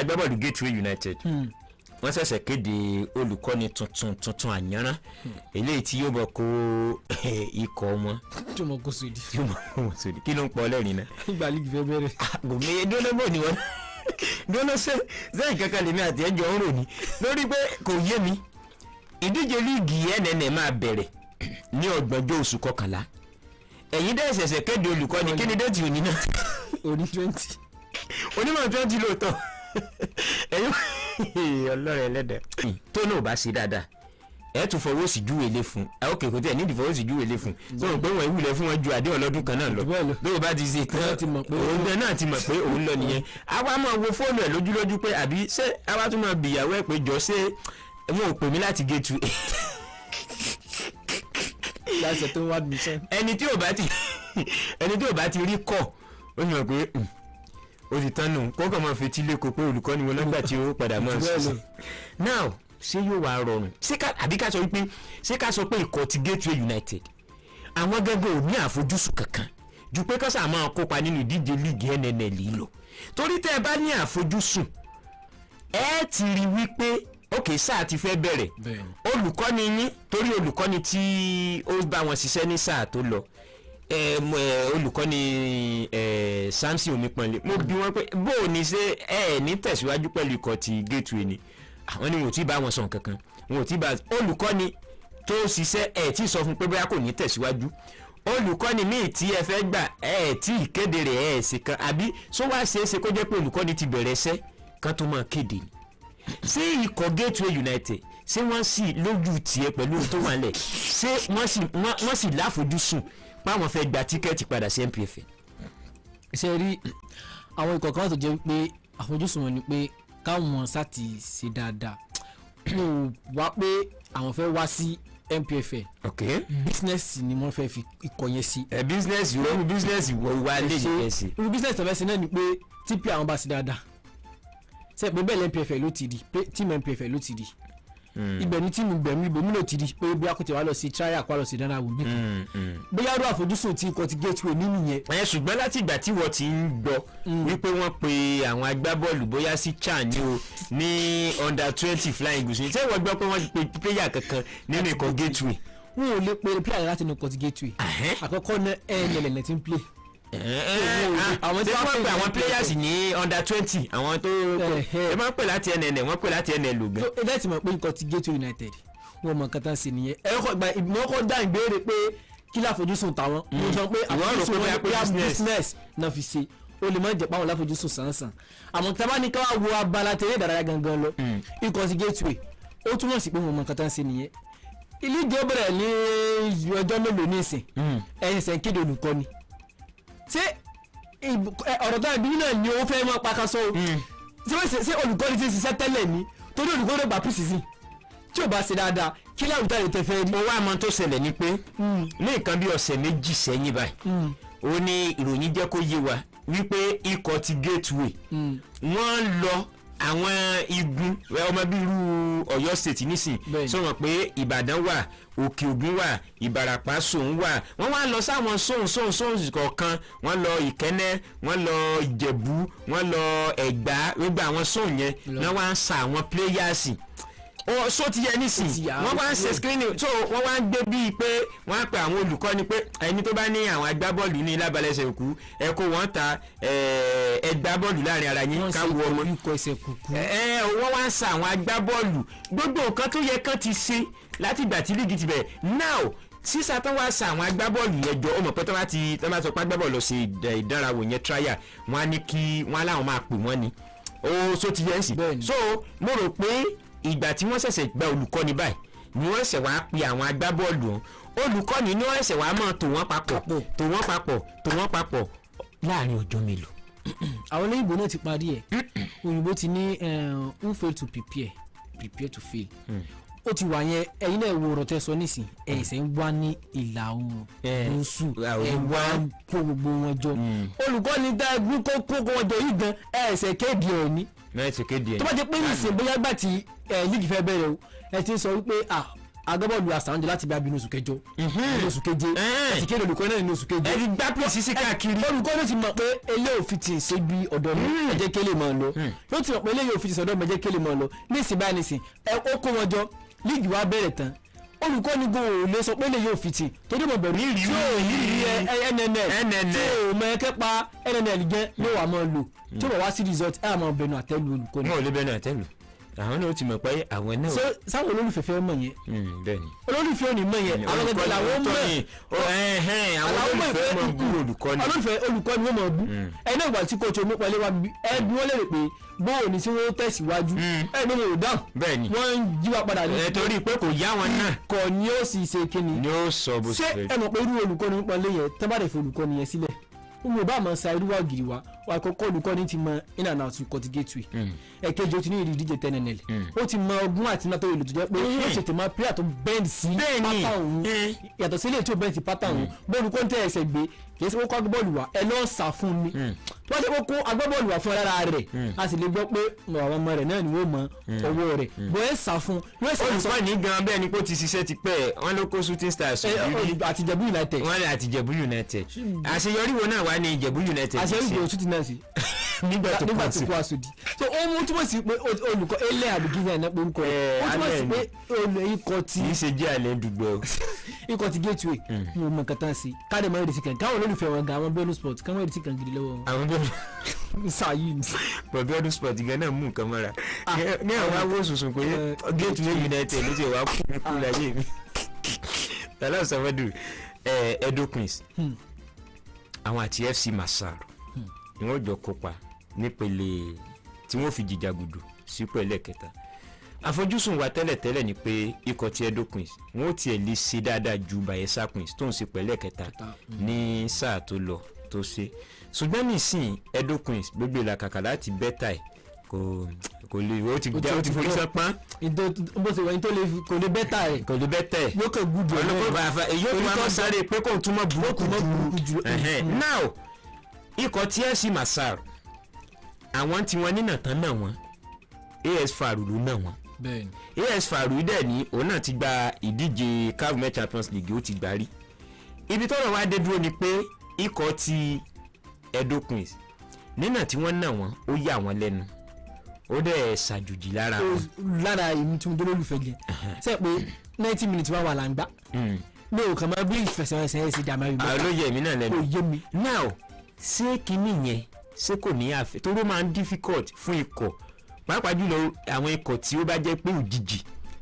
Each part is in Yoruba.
agbábọ́ọ̀lù Gateway United wọ́n ṣẹ̀ṣẹ̀ kéde olùkọ́ni tuntun àyànrán eléyìí tí yóò bọ̀ kó ikọ̀ wọn. tí mo kó sódì. kí ló ń pọ̀ lẹ́rìn náà. ìgbà lígi fẹ́ bẹ̀rẹ̀. gòmìnir dúnlọ́bọ̀ ni wọ́n dúnlọ́ sẹ́yìn kankan lèmi àti ẹjọ́ ń rò ní lórí pé kò yé mi ìdíje líìgì NNL máa bẹ̀rẹ̀ ní ọgbọ̀njọ́ oṣù kọkànlá ẹ̀yin dẹ́ ṣẹ̀ṣẹ̀ kéde olùkọ́ni kí ni déètì òní náà. òní 20. onímọ̀ 20 lóòótọ́ ẹ̀yin ọlọ́run ẹlẹ́dẹ̀ tó náà bá ṣe dáadáa ẹ tún fọwọ́ sí júwèlé fún ok kò tí ẹ nídìí fọwọ́ sí júwèlé fún tó rò pé wọ́n ìwúlẹ̀ fún wọn ju àdé ọlọ́dún kan náà lọ bí o bá ti ṣe tán òun náà ti mọ̀ pé òun lọ nìyẹn àwa máa wo fóònù ẹ̀ lójúlójú pé àbí ṣé àwa tún máa bìyàwó ẹ̀ pé jọ ṣé wọn ò pè mí láti Gateway. láṣẹ tó wá mi sẹ. ẹni tí ò bá ti rí kọ́ ó ní mọ̀ pé ó ti tán nù kọ́kọ́ máa fetí lẹ́kọ̀ọ́ pé olùkọ́ ni wọn lọ́gbà tí ó padà máa ṣiṣẹ́. now ṣé yóò wá rọrùn àbí ká sọ wípé ṣé ká sọ pé ikọ̀ ti Gateway United àwọn gẹ́gẹ́ ò ní àfojúsùn kankan ju pé kọ́sà máa kópa nínú ìdíje líìgì NNL yìí lọ torí tẹ́ ẹ bá ní àfojúsùn ẹ ti rí wípé ok sáà ti fẹ́ bẹ̀rẹ̀ olùkọ́ni yín torí olùkọ́ni tí ó bá wọn ṣiṣẹ́ ní sáà tó lọ olùkọ́ni Samson Omotosho mo bi wọ́n pé bó o ní ṣe ní tẹ̀síwájú pẹ̀lú ikọ̀ ti Gateway ni àwọn ni wọn ò tí bá wọn sọ nǹkan kan wọn ò tí bá olùkọ́ni tó ṣiṣẹ́ tí sọ fún pé bóyá kò ní tẹ̀síwájú olùkọ́ni míì tí ẹ fẹ́ gbà tí ìkéde rẹ̀ ṣe kan àbí sọ wá ṣeé ṣe kó jẹ́ pé olùkọ́ni ti bẹ̀rẹ̀ iṣẹ́ kan tó máa kéde ni ṣé ikọ̀ Gateway United ṣé wọ́n sì lójú tiẹ̀ pẹ̀lú tó wà lẹ̀ ṣé wọ́n sì láfojúsùn páwọn fẹ́ gba tíkẹ́ẹ̀tì padà sí NPFL. ṣe rí àwọn ikọ̀ kan tó jẹ́ pé àfojúsùn wọn ni pé káwọn sáti ṣe dáadáa wá pé àwọn fẹ́ wá sí NPFL. business ni wọ́n fẹ́ fi ikọ̀ yẹn sí. business wo wá lè yẹ sí. irú business tó fẹ́ sí náà ni pé TP àwọn bá ṣe dáadáa ṣe pé bẹ́ẹ̀ NPFL ló ti di team NPFL ló ti di ibẹ̀ ni tíìmù gbẹ̀mí ibòmí ló ti di pé bí akótè wa lọ sí trial kó lọ sí dáná wò nìkan bóyá ọdún àfojúsùn tí ikọ̀ ti Gateway nínú yẹn. ṣùgbọ́n láti ìgbà tí wọ́n ti ń gbọ́ wípé wọ́n pe àwọn agbábọ́ọ̀lù bóyá sí CHAN ni o ní under-20 Flying Eagles ṣé wọ́n gbọ́ pé wọ́n pe player kankan nínú ikọ̀ Gateway. wọn ò lè pe player láti inú ikọ̀ ti Gateway àkọ́kọ́ ní NNL ti ń play. àwọn tí wọ́n pe àwọn players ní under-20 àwọn tó ẹ máa ń pè láti NNL wọ́n pè láti NNL lògán. ẹ dẹ́tì mọ̀ pé ikọ̀ ti Gateway United wọ́n mọ̀ nǹkan tán sí nìyẹn ìmọ̀ ọkọ̀ dá ìbéèrè pé kí láfojúsùn táwọn mo sọ pé àwọn àfojúsùn wọn pé business náà fi ṣe o lè má jẹ́ pé àwọn láfojúsùn sàn-sàn àmọ́ tí a bá ní ká wá wo abala tẹ̀lé ìdárayá gangan lọ ikọ̀ ti Gateway ó túmọ̀ sí pé wọ́n mọ̀ nǹkan tán sí nìyẹn ilé ìjọ bẹ̀rẹ̀ ní ọjọ́ mélòó ní ìsìn ẹ̀yìnsẹ̀ ń kéde olùkọ́ni ṣé ọ̀rọ̀ tó àbí náà ni ó fẹ́ mọ́ pàkàṣọ́ ṣé olùkọ́ni ti ṣiṣẹ́ tẹ́lẹ̀ ni torí olùkọ́ni gbà písìsì tí ò bá ṣe dáadáa kí láwùjọ rẹ̀ tẹ́ fẹ́. mo wá àmọ́ tó ṣẹlẹ̀ ni pé ní nǹkan bí ọ̀sẹ̀ méjì sẹ́yìn báyìí ó ní ìròyìn jẹ́ kó yé wa wípé ikọ̀ ti Gateway wọ́n lọ àwọn igun ọmọ bíi irú Ọ̀yọ́ state nísìn sọ̀rọ̀ pé Ìbàdàn wà Òkè Ògùn wà Ìbàràpá sóun wà wọ́n wá lọ sáwọn sóun kọ̀ọ̀kan wọ́n lọ Ìkẹ́nẹ́ wọ́n lọ Ìjẹ̀bú wọ́n lọ Ẹ̀gbá gbogbo àwọn sóun yẹn wọ́n wá ń sa àwọn players so ti yẹ nísìnyí wọ́n wá ń ṣe screening so wọ́n wá ń gbé bíi pé wọ́n á pe àwọn olùkọ́ni pé ẹni tó bá ní àwọn agbábọ́ọ̀lù ní lábalẹ̀ṣẹ̀ òkú ẹ kó wọ́n ta ẹgbá bọ́ọ̀lù láàrin ara yín ká wọ ọmọ wọ́n wá ń sa àwọn agbábọ́ọ̀lù gbogbo nǹkan tó yẹ kán ti ṣe láti ìgbà tí líìgì ti bẹ̀rẹ̀ now sísá tó wá sa àwọn agbábọ́ọ̀lù yẹn jọ ọmọ pé tó bá sọ pé agbábọ́ọ̀lù lọ ṣe ìdánrawò yẹn trial wọ́n á ní kí wọ́n láwọn máa pè wọ́n ni so ti yẹ sí so mo rò pé ìgbà tí wọ́n ṣẹ̀ṣẹ̀ gba olùkọ́ni báyìí ni wọ́n ṣẹ̀ wá pe àwọn agbábọ́ọ̀lù olùkọ́ni ni wọ́n ṣẹ̀ wá máa tò wọ́n papọ̀ láàrin ọjọ́ mélòó. àwọn olóyìnbó náà ti parí ẹ̀ òyìnbó ti ní who fail to prepare to fail ó ti wà yẹn ẹ̀yin náà wo ọ̀rọ̀ tẹ́ sọ nísìn ẹ̀sẹ̀ ń wá ní ìlà oòrùn gúúsù ẹ̀ wá kó gbogbo wọn jọ olùkọ́ni dá ẹgbẹ́ kó wọn jọ yìí gan ẹ̀sẹ̀ kéde ẹ̀ ní tó bá jẹ́ pé ní ìsìn bóyá gbà tí líìgì fẹ́ bẹ̀rẹ̀ o ẹ ti sọ wípé agbábọ́ọ̀lù àsànjẹ láti bí abínú oṣù kẹjọ oṣù keje àti kéde olùkọ́ náà nínú oṣù keje ẹni gbá pèsè sí káàkiri olùkọ́ ló ti mọ̀ pé ilé òfin ti ṣe bí ọ̀dọ́ mi ẹ̀jẹ̀ kélé mọ̀ lọ ló ti mọ̀ pé ilé òfin ti ṣọ̀dọ̀ mi ẹ̀jẹ̀ kélé mọ̀ lọ ní ìsìn báyìí nìsín ó kó wọn jọ líìgì wa bẹ̀rẹ̀ tán olùkọ́ ni go lè sọ pé ilé yóò fi ti torí mo bẹ̀rù ìrírí NNL tí o mọ ẹkẹ́ pa NNL jẹ́ ló wà mọ́ lò tí o bọ̀ wá sí result ẹ̀ àmọ́ bẹnu àtẹ́lu olùkọ́ ni. wọn ò lè bẹnu àtẹ́lu àwọn náà ti mọ̀ pé àwọn náà. sáwọn olólùfẹ́ fẹ́ mọ̀ yẹn. bẹ́ẹ̀ni. olólùfẹ́ ò ní mọ̀ yẹn àwọn gẹ́gẹ́ làwọn mọ̀ àwọn olólùfẹ́ mọ̀ bú olùkọ́ ni. olùkọ́ ni wọ́n mọ̀ bú ẹni ìgbà tí coach omi pẹ̀lú wa ẹbí wọ́n lè rè pé bóò ní tí wọ́n tẹ̀síwájú ẹni mo ò dáhùn. bẹ́ẹ̀ni wọ́n ń jí wa padà ní. torí pé kò yá wọn náà. kò ní ó sì ṣe kíni. ni ó sọ bó ṣe fẹ́. ṣé ẹ mọ̀ pé irú olùkọ́ ni wọ́n pọ̀ lé yẹn tẹ́ bá dẹ̀ fi olùkọ́ ni yẹn sílẹ̀ wọ́n bá máa sa irú wa gidi wa àkọ́kọ́ olùkọ́ni ti mọ in and out cut gateway ẹ̀kejì ó ti ní ìdíje tẹ́nẹ̀nẹ̀lì ó ti mọ ọgbọ́n àti iná tó yẹ lòtú jẹ́ pé ó ṣètò máa prayer tó bend sí pátá òun yàtọ̀ sí ilé tí ó bend sí pátá òun bọ́ọ̀lù kó ń tẹ́ ẹsẹ̀ gbé kì í ṣe kó agbábọ́ọ̀lù wa ẹ lọ́ọ́ sà fún ni tó bá ṣe kó agbábọ́ọ̀lù wa fún ara rẹ̀ a sì lè gbọ́ pé àwọn ọmọ rẹ̀ náà ni wọ́n mọ owó rẹ̀ bọ́ ẹ sà fún. olùkọ́ ní gan bẹ́ẹ̀ ni kó ti ṣiṣẹ́ ti pẹ́ wọ́n ló kó shooting stars àti Ìjẹ̀bú United wọ́n lè àti Ìjẹ̀bú United àṣeyọrí wo náà wà ní Ìjẹ̀bú United àṣeyọrí ìjẹ̀bú shooting náà sí nígbà tó kó aṣòdì so ó mú túmọ̀ sí pé olùkọ́ ilẹ̀ àbíkíyà iná pé orúkọ rẹ̀ ó túmọ̀ sí pé ikọ̀ tí kì í ṣe jẹ́ àlẹ́ dùgbẹ́ o ikọ̀ tí gateway ní ọmọ nǹkan tán sí káàdì máa ń retí kan káwọn olólùfẹ́ wọn gan àwọn bẹ́ẹ̀lù sport káwọn retí kan gidi lọ́wọ́ àwọn bẹ́ẹ̀lù sáyé ní. bẹ́ẹ̀lù sport gan náà mú nǹkan mọ́ra ní àwọn awó sùsùn pé gateway United ló ti wá kú láyé mi tàlá sọfọdù Edo Queens àwọn àti FC Masar ni wọ́n jọ kópa nípele tí wọ́n fi jìjàgùdù sípò ẹlẹ́kẹta àfojúsùn wa tẹ́lẹ̀tẹ́lẹ̀ ni pé ikọ̀ ti Edo Queens wọ́n tiẹ̀ lè ṣe dáadáa ju Bayelsa Queens tó ń ṣe pẹ̀lẹ́ kẹta ní sáà tó lọ tó ṣe ṣùgbọ́n nísìn Edo Queens gbogbo ìlàkàkà láti bẹ́tà ẹ̀ kò lè ó ti forí sọpọ́n. bó ṣe wọ̀nyí tó lè kò lè bẹ́tà ẹ̀. kò lè bẹ́tà ẹ̀. yóò kàn gùdù ẹ̀ lọ́wọ́ èyí ó tún máa sáré pé kò tún mọ́ burúkú jù. now ikọ̀ tí FC Masar àwọn tí wọ́n nínà tán náà wọ́n AS Faru ló náà wọ́n AS Faru dẹ̀ ní òun náà ti gba ìdíje CAF Met Champions League ó ti gbà rí ibi tọ́rọ̀ wá dé dúró ni pé ikọ̀ ti Edo Queens nínà tí wọ́n náà wọ́n ó yà wọ́n lẹ́nu ó dẹ̀ ṣàjòjì lára wọn. lára èmi tí mo dé lólùfẹ́ jẹ sẹ́ pé 90 minutes wà là ń gbá mi ò kàn máa bí ìfẹsẹ̀wọnsẹ̀ ẹ̀ sì dàmà yìí. ló yẹ èmi náà lẹ́nu. kò yé mi. now ṣé kinní yẹn ṣé kò ní àfẹ́ tó ló máa ń difficult fún ikọ̀ pàápàá jùlọ àwọn ikọ̀ tí ó bá jẹ́ pé òjijì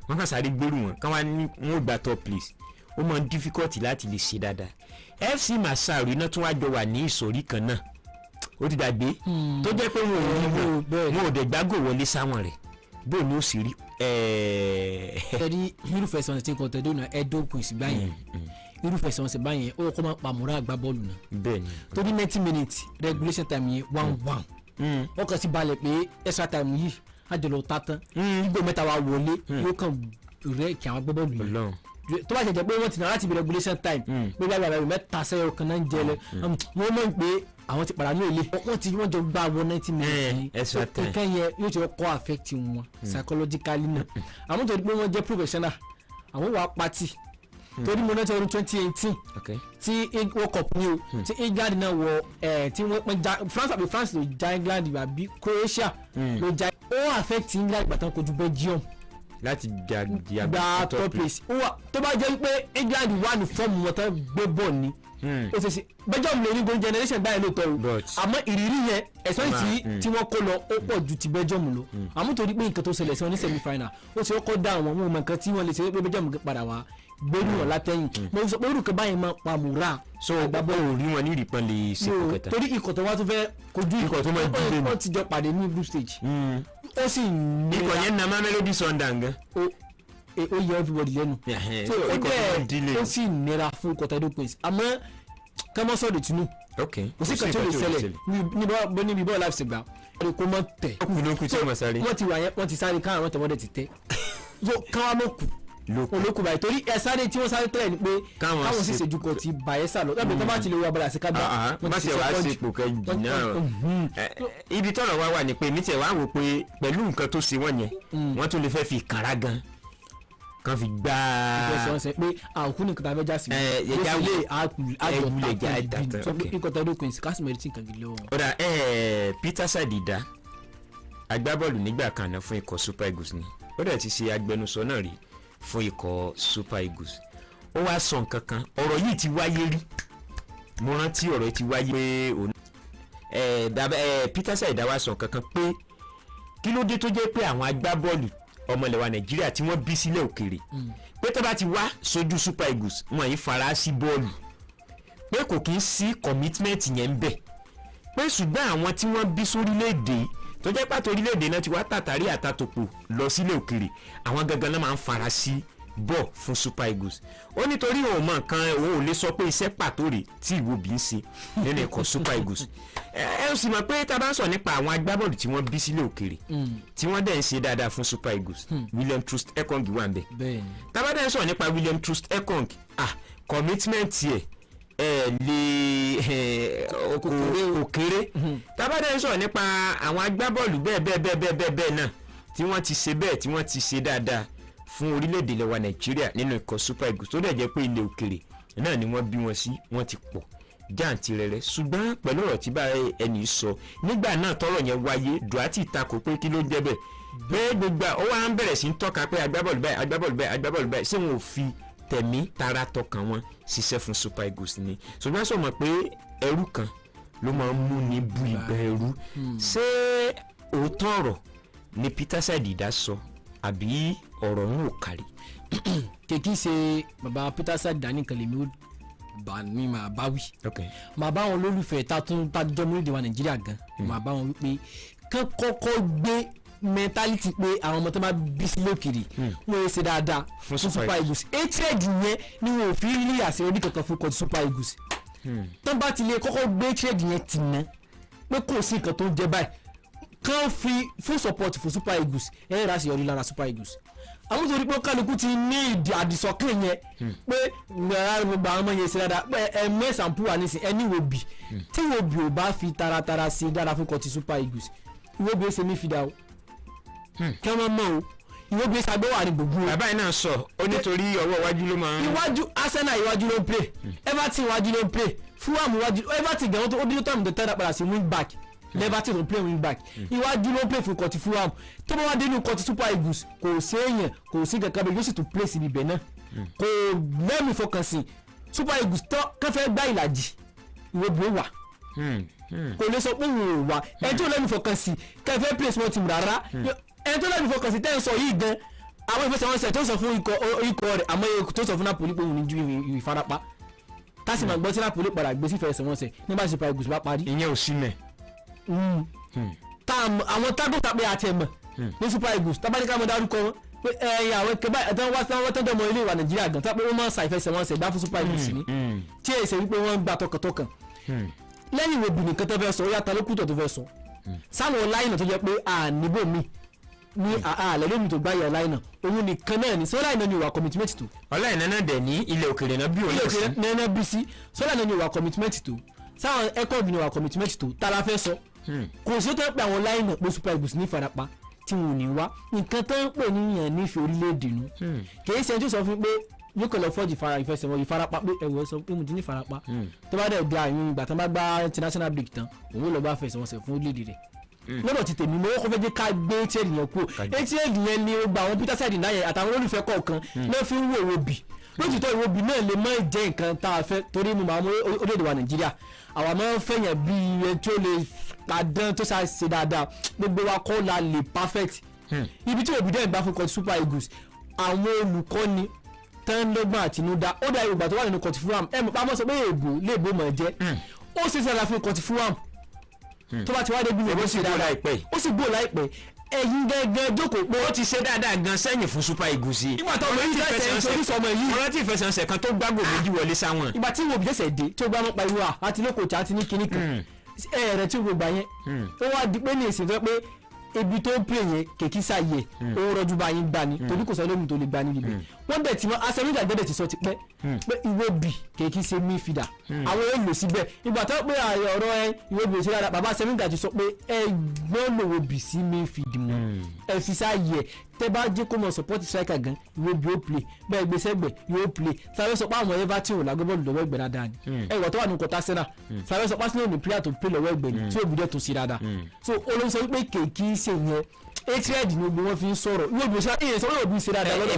wọ́n kàn sáré gbèrú wọn káwọn ní wọn ò gba top place ó máa ń difficult láti lè ṣe dáadáa FC Masar iná tún wá jọ wà ní ìsọ̀rí kan náà ó ti dàgbé tó jẹ́ pé wọn ò dẹ̀ gbágò wọlé sáwọn rẹ̀ bó ni ó sì rí. ẹ̀rí irúfẹ́ sọ̀rọ̀ tí kò tẹ̀dó náà Edo Queens báyẹn irúfẹ́ sọ̀rọ̀ báyẹn ó kọ́ máa pàmòrà àgbá bọ́ọ̀lù náà. bẹ́ẹ̀ni. torí 90 minutes regulation time yẹn 1-1 ó kàn sí balẹ̀ pé extra time yìí àjọlọ ta tán gbogbo mẹ́ta wa wọlé yóò kàn rẹ́ kí àwọn agbábọ́ọ̀lù yẹn tó bá jẹjẹ pé wọ́n ti náà láti bí regulation time pé bí àgbà mẹ́ta sẹ́yọ̀ kan náà ń jẹ lẹ wọ́n mọ̀ pé àwọn ti padà ní òye wọ́n jọ gbá wọn 90 minutes yìí nǹkan yẹn yóò ti kọ́ affect wọn psychologically náà àmọ́ tó di pé wọ́n jẹ́ professional àwọn wà á pati torí mo náà ti ọdún 2018 tí World Cup ní o tí England náà wọ tí wọ́n ja France ló ja England àbí Croatia ló ja ó affect England gbàtàn kojú Belgium láti gba top place tó bá jẹ́ pé England wà ní fọ́ọ̀mù wọn tán gbé bọ́ọ̀ ni ó ṣe ṣe Belgium lè ní goal generation báyìí ló tọ́ o àmọ́ ìrírí yẹn ẹ̀sọ́ tí wọ́n kó lọ ó pọ̀ ju ti Belgium lọ àmọ́ torí pé nǹkan tó ṣẹlẹ̀ sí wọn ní semi final ó ṣe kọ́ dá àwọn ọmọ nǹkan tí wọ́n lè ṣe pé Belgium padà wá gbẹ́rù wọn látẹ̀yìn mo sọ pé orúkọ báyìí máa pa mùrà. so gbàgbọ́ òrí wọn ní ìrìpọ́n lè ṣe kò kẹta. torí ikọ̀ tó wá tó fẹ́ kojú ikọ̀ tó máa dúró ní. ó ti jọ pàdé ní group stage. ó sì nira ikọ̀ yẹn na Mamelodi Sundowns gan. ó yẹ everybody lẹ́nu. so ó sì nira fún ikọ̀ Edo Queens àmọ́ kẹ́mọ́ sọ̀dọ̀ tìǹú. kò sí kàtí ó lè ṣẹlẹ̀ níbi bọ́ọ̀lù láti ṣègbà wọ́n kó mọ́ tẹ̀. wọ́n ti sáré káwọn àwọn tẹ̀wọ́dẹ̀ ti tẹ̀. káwọn mọ̀ kù olókùn báyìí torí ẹ sáré tí wọ́n sáré tẹ́lẹ̀ ni pé káwọn sì ṣèjú kan ti Bayelsa lọ lábẹ́ tó bá ti lè wọ abẹ́rẹ́ àṣekágbá wọ́n ti ṣe wá sí ipò kẹjì náà ibi tọ́rọ̀ wá wà ní pé mi tiẹ̀ wá wò pé pẹ̀lú nǹkan tó ṣe wọ́n yẹn wọ́n tún lè fẹ́ fi kàrá gan kan fi gbá ìfẹsẹ̀wọnsẹ̀ pé àkókò nìkan tá a fẹ́ já sí àjọ sọ pé ikọ̀tà ẹ̀dọ́ queens kásìmẹ̀rì tí nǹkan gidi lọ́wọ́. ọ̀dà Peter Sadida agbábọ́ọ̀lù nígbà kan náà fún ikọ̀ Super Eagles ni ó dẹ̀ ti ṣe agbẹnusọ náà rí fún ikọ̀ Super Eagles. ó wá sọ nǹkan kan ọ̀rọ̀ yìí ti wáyé rí mo rántí ọ̀rọ̀ yìí ti wáyé pé òun Peter Sadida wá sọ nǹkan kan pé kí ló dé tó jẹ́ pé àwọn agbábọ́ọ̀lù ọmọ ilẹ̀ wa Nàìjíríà tí wọ́n bí sílẹ̀ òkèèrè pé tó bá ti wá sójú Super Eagles wọn yìí fara sí bọ́ọ̀lù pé kò kí ń sí commitment yẹn ń bẹ̀ pé ṣùgbọ́n àwọn tí wọ́n bí sórílẹ̀-èdè tó jẹ́ pàtó orílẹ̀-èdè náà ti wá tàtàrí àtàtòpò lọ sílẹ̀ òkèèrè àwọn gangan náà máa ń fara sí bọ̀ fún Super Eagles. ó nítorí òun mọ̀ nǹkan òun ò lè sọ pé iṣẹ́ pàtó rẹ̀ tí Iwobi ń ṣe nínú ẹ̀kọ́ Super Eagles. ẹ ó sì mọ̀ pé tá a bá ń sọ nípa àwọn agbábọ́ọ̀lù tí wọ́n bí sílẹ̀ òkèèrè tí wọ́n dẹ̀ ń ṣe dáadáa fún Super Eagles William Troost Ekong wà ń bẹ̀. tá a bá dẹ̀ ń sọ nípa William Troost Ekong commitment yẹ lè òkèrè tá a bá dẹ̀ ń sọ nípa àwọn agbábọ́ọ̀lù bẹ́ẹ̀ náà tí wọ́n ti ṣe bẹ́ẹ̀ tí wọ́n ti ṣe dáadáa fún orílẹ̀-èdè lẹ́wà Nàìjíríà nínú ikọ̀ Super Eagles tó dẹ̀ jẹ́ pé ilẹ̀ òkèrè náà ni wọ́n bí wọn sí wọ́n ti pọ̀ jàǹtìrẹrẹ ṣùgbọ́n pẹ̀lú ọ̀rọ̀ tí bá ẹni sọ nígbà náà tọ́rọ̀ yẹn wáyé Duarte takò pé kí ló jẹ́ bẹ́ẹ̀ bẹ́ẹ̀ gbogbo ó wá ń bẹ̀rẹ̀ sí ń tọ́ka pé agbábọ́ọ̀lù báyìí ṣé wọn ò fi tẹ̀mí tara tọkàn wọn ṣiṣẹ́ fún Super Eagles ni ṣùgbọ́n sọ mọ̀ pé ẹrú kan ló máa ń mú ní bu ìgbà ẹrú ṣé òótọ́ ọ̀rọ̀ ni Peter Sadida sọ àbí ọ̀rọ̀ ń ò kárí. kèkì ṣe bàbá Peter Sadida nìkan lèmi ó bá mi máa bá wí máa bá wọn lólùfẹ́ tájọ́ mílíọ̀dù wa Nàìjíríà gan máa bá wọn wípé kán kọ́kọ́ gbé mentality pé àwọn ọmọ tó máa bí sí lókèrè wọn yóò ṣe dáadáa fún Super Eagles hatred yẹn ni wọn ò fi rí àṣeyọrí kankan fún kọ́ọ̀tù Super Eagles tó bá ti lè kọ́kọ́ gbé hatred yẹn tì ná pé kò sí nǹkan tó ń jẹ báyìí kán fi full support fún Super Eagles ẹ̀ rà àṣeyọrí lára Super Eagles àwọn tó rí pé kálukú ti ní ìdí àdìsọ́kàn yẹn pé gbogbo àwọn ọmọ yẹn ṣe dáadáa pé ẹ̀mẹ́sàn púpà nísìn ẹni Iwobi tí Iwobi ò bá fi taratara sí dára fún kọ́ọ̀tù Super Eagles Iwobi ó ṣe mí fi dá o kí wọ́n mọ̀ o Iwobi ṣàgbé wà ní gbogbo. bàbá yìí náà sọ ó nítorí ọwọ́ iwájú ló máa ń. iwájú Arsenal iwájú ló ń play Everton iwájú ló ń play Fulham iwájú Everton gan ó dín tó àmì tó tẹ́lẹ̀ padà sí wing back Everton tó ń play wing back iwájú ló ń play fún kọ́ọ̀tù Fulham tó bá wá dé inú kọ́ọ̀tù Super Eagles kò sí èèyàn kò sí kankan bẹ́ẹ̀ yóò sì tún play síbi ibẹ̀ náà kò lẹ́mìí fọkàn sí Super Eagles tó kẹfẹ́ gbá ìlàjì Iwobi ó wà kò lè sọ pé òun ò wà ẹ tó lẹ́mìí fọkàn sí kẹfẹ́ play small team rárá ẹni tó lẹ́nu fọkàn sí tẹ́ ń sọ yìí gan àwọn ìfẹsẹ̀wọnsẹ̀ tó sọ fún ikọ̀ rẹ̀ àmọ́ tó sọ fún Napoli pé òun ní ju ìfarapa tásì máa gbọ́ sí Napoli padà gbé sí ìfẹsẹ̀wọnsẹ̀ nígbà tí Super Eagles bá parí. ìyẹn ò sí mẹ́. àwọn tágùn tàbí àtẹ̀mọ̀ ní Super Eagles tábàdíkà mọ̀ dárúkọ wọn pé ẹ̀yìn àwọn kẹbà ẹ̀tàn wá tọ́jọ́ ọmọ ilé ìwà Nàìjíríà gan tó pé wọ́n máa ń sa ìfẹsẹ̀wọnsẹ̀ dá fún Super Eagles ní tí èsè wípé wọ́n ń gbà tọkàntọkàn lẹ́yìn Iwobi nìkan tó fẹ́ sọ ó yàtọ̀ lókùtọ̀ tó fẹ́ sọ sáwọn láyìn tó jẹ́ pé àníbò mi ní àlẹ́ lómi tó gbáyà láìnà òun nìkan náà ni sọ́lá ìnáni ìwà commitment tó. ọláìná náà dẹ̀ ní ilẹ̀ òkèrè náà bí òun ilẹ̀ òkèrè náà bí sí sọ́lá ìnáni ìwà commitment tó sáwọn ẹ̀kọ́ ìgbìnà ìwà commitment tó tá la fẹ́ sọ. kò sí tó ń pè àwọn láìnà pé Super Eagles ní ìfarapa tí wọn ò ní wá nǹkan tó ń pè níyàn nífẹ̀ẹ́ orílẹ̀-èdè nu kìí ṣe tó sọ fún pé yóò kọ̀ lọ fọ́ọ̀jì ìfẹsẹ̀wọ̀n ìfarapa pé ẹ̀wọ̀ sọ pé mo ti ní ìfarapa tó bá dẹ̀ gba àyùn ìgbà tó bá gbá international break tán òun lọ bá fẹsẹ̀wọnsẹ̀ fún orílẹ̀-èdè rẹ̀ lọ́dọ̀ ti tèmi mo kọ́ fẹ́ jẹ́ ká gbé atl yẹn kú atl yẹn ni ó gba àwọn Peter Sadida yẹn àtàwọn olólùfẹ́ kọ̀ọ̀kan náà fi ń wo Iwobi lójútọ́ Iwobi náà lè má jẹ́ nǹkan tá a fẹ́ torí mo máa mú orílẹ̀-èdè wa Nàìjíríà àwa máa ń fẹ̀yàn bíi ẹni tó lè padàn tó ṣe dáadáa gbogbo wa kọ́ la lè perfect ibi tí Iwobi dẹ́n bá fún kọ́ọ̀tù Super Eagles àwọn olùkọ́ni tẹ́ńdọ́gbọ̀n àtinúdá ó dá Yorùbá tó wà nínú kọ́ọ̀tù Fulham ẹ̀ mọ̀ pàmò sọ pé èèbò léèbó mọ̀ jẹ́ ó ṣe sẹ́ra fún kọ́ọ̀tù Fulham tó bá ti wá débi ó sì gbó láìpẹ́ ó sì gbó láìpẹ́ ẹ̀yin gẹ́gẹ́ jókòó pé ó ti ṣe dáadáa gan sẹ́yìn fún Super Eagles yìí. ìgbà tó lóyún ìfẹsẹ̀ nítorí sọmọ yìí. ọ̀rọ̀ tí ìfẹsẹ̀nsẹ̀ kan tó gbàgbọ́ méjì wọlé sáwọn. ìgbà tí Iwobi jẹ́sẹ̀ dé tó gbá mọ́ pariwo àti lókòtì àti ní kinní kan ẹ̀rẹ̀ tí gbogbo yẹn ó wá di pé ní èsì tó pé ibi tó ń pè yẹn kèkí sáyẹ ó rọjú bá yín gbani torí kò sọ lómi tó lè gbani níbi wọ́n dẹ̀ tí wọ́n asẹ́mídà gbẹ́dẹ̀ ti sọ ti pẹ́ pé Iwobi kèkí ṣe mí fìdá àwọn èèlò síbẹ̀ ìgbà tó pé ọ̀rọ̀ Iwobi ṣe dáadáa bàbá asẹ́mídà ti sọ pé ẹ gbọ́n lò Iwobi sí mí fìdí mọ́ ẹ fi sáyẹ tẹ́ bá jẹ́ kó mọ̀ support striker gan Iwobi ó play bẹ́ẹ̀ gbé sẹ́gbẹ̀ yóò play sáré sọ pé àwọn Everton ò lágbọ́bọ́ọ̀lù lọ́wọ́ ẹgbẹ́ dáadáa ni ẹ̀wọ̀ tó wà ní kọta sẹ́nà sáré sọ pé Arsenal ní player tó play lọ́wọ́ ẹgbẹ́ ni tí Iwobi dẹ̀ tó sí dáadáa so olóhùn sọ wípé kèkì ṣe yẹn hatred ni gbogbo wọn fi ń sọ̀rọ̀ Iwobi ṣe èyí sọ Iwobi ṣe dáadáa lọ́dọ̀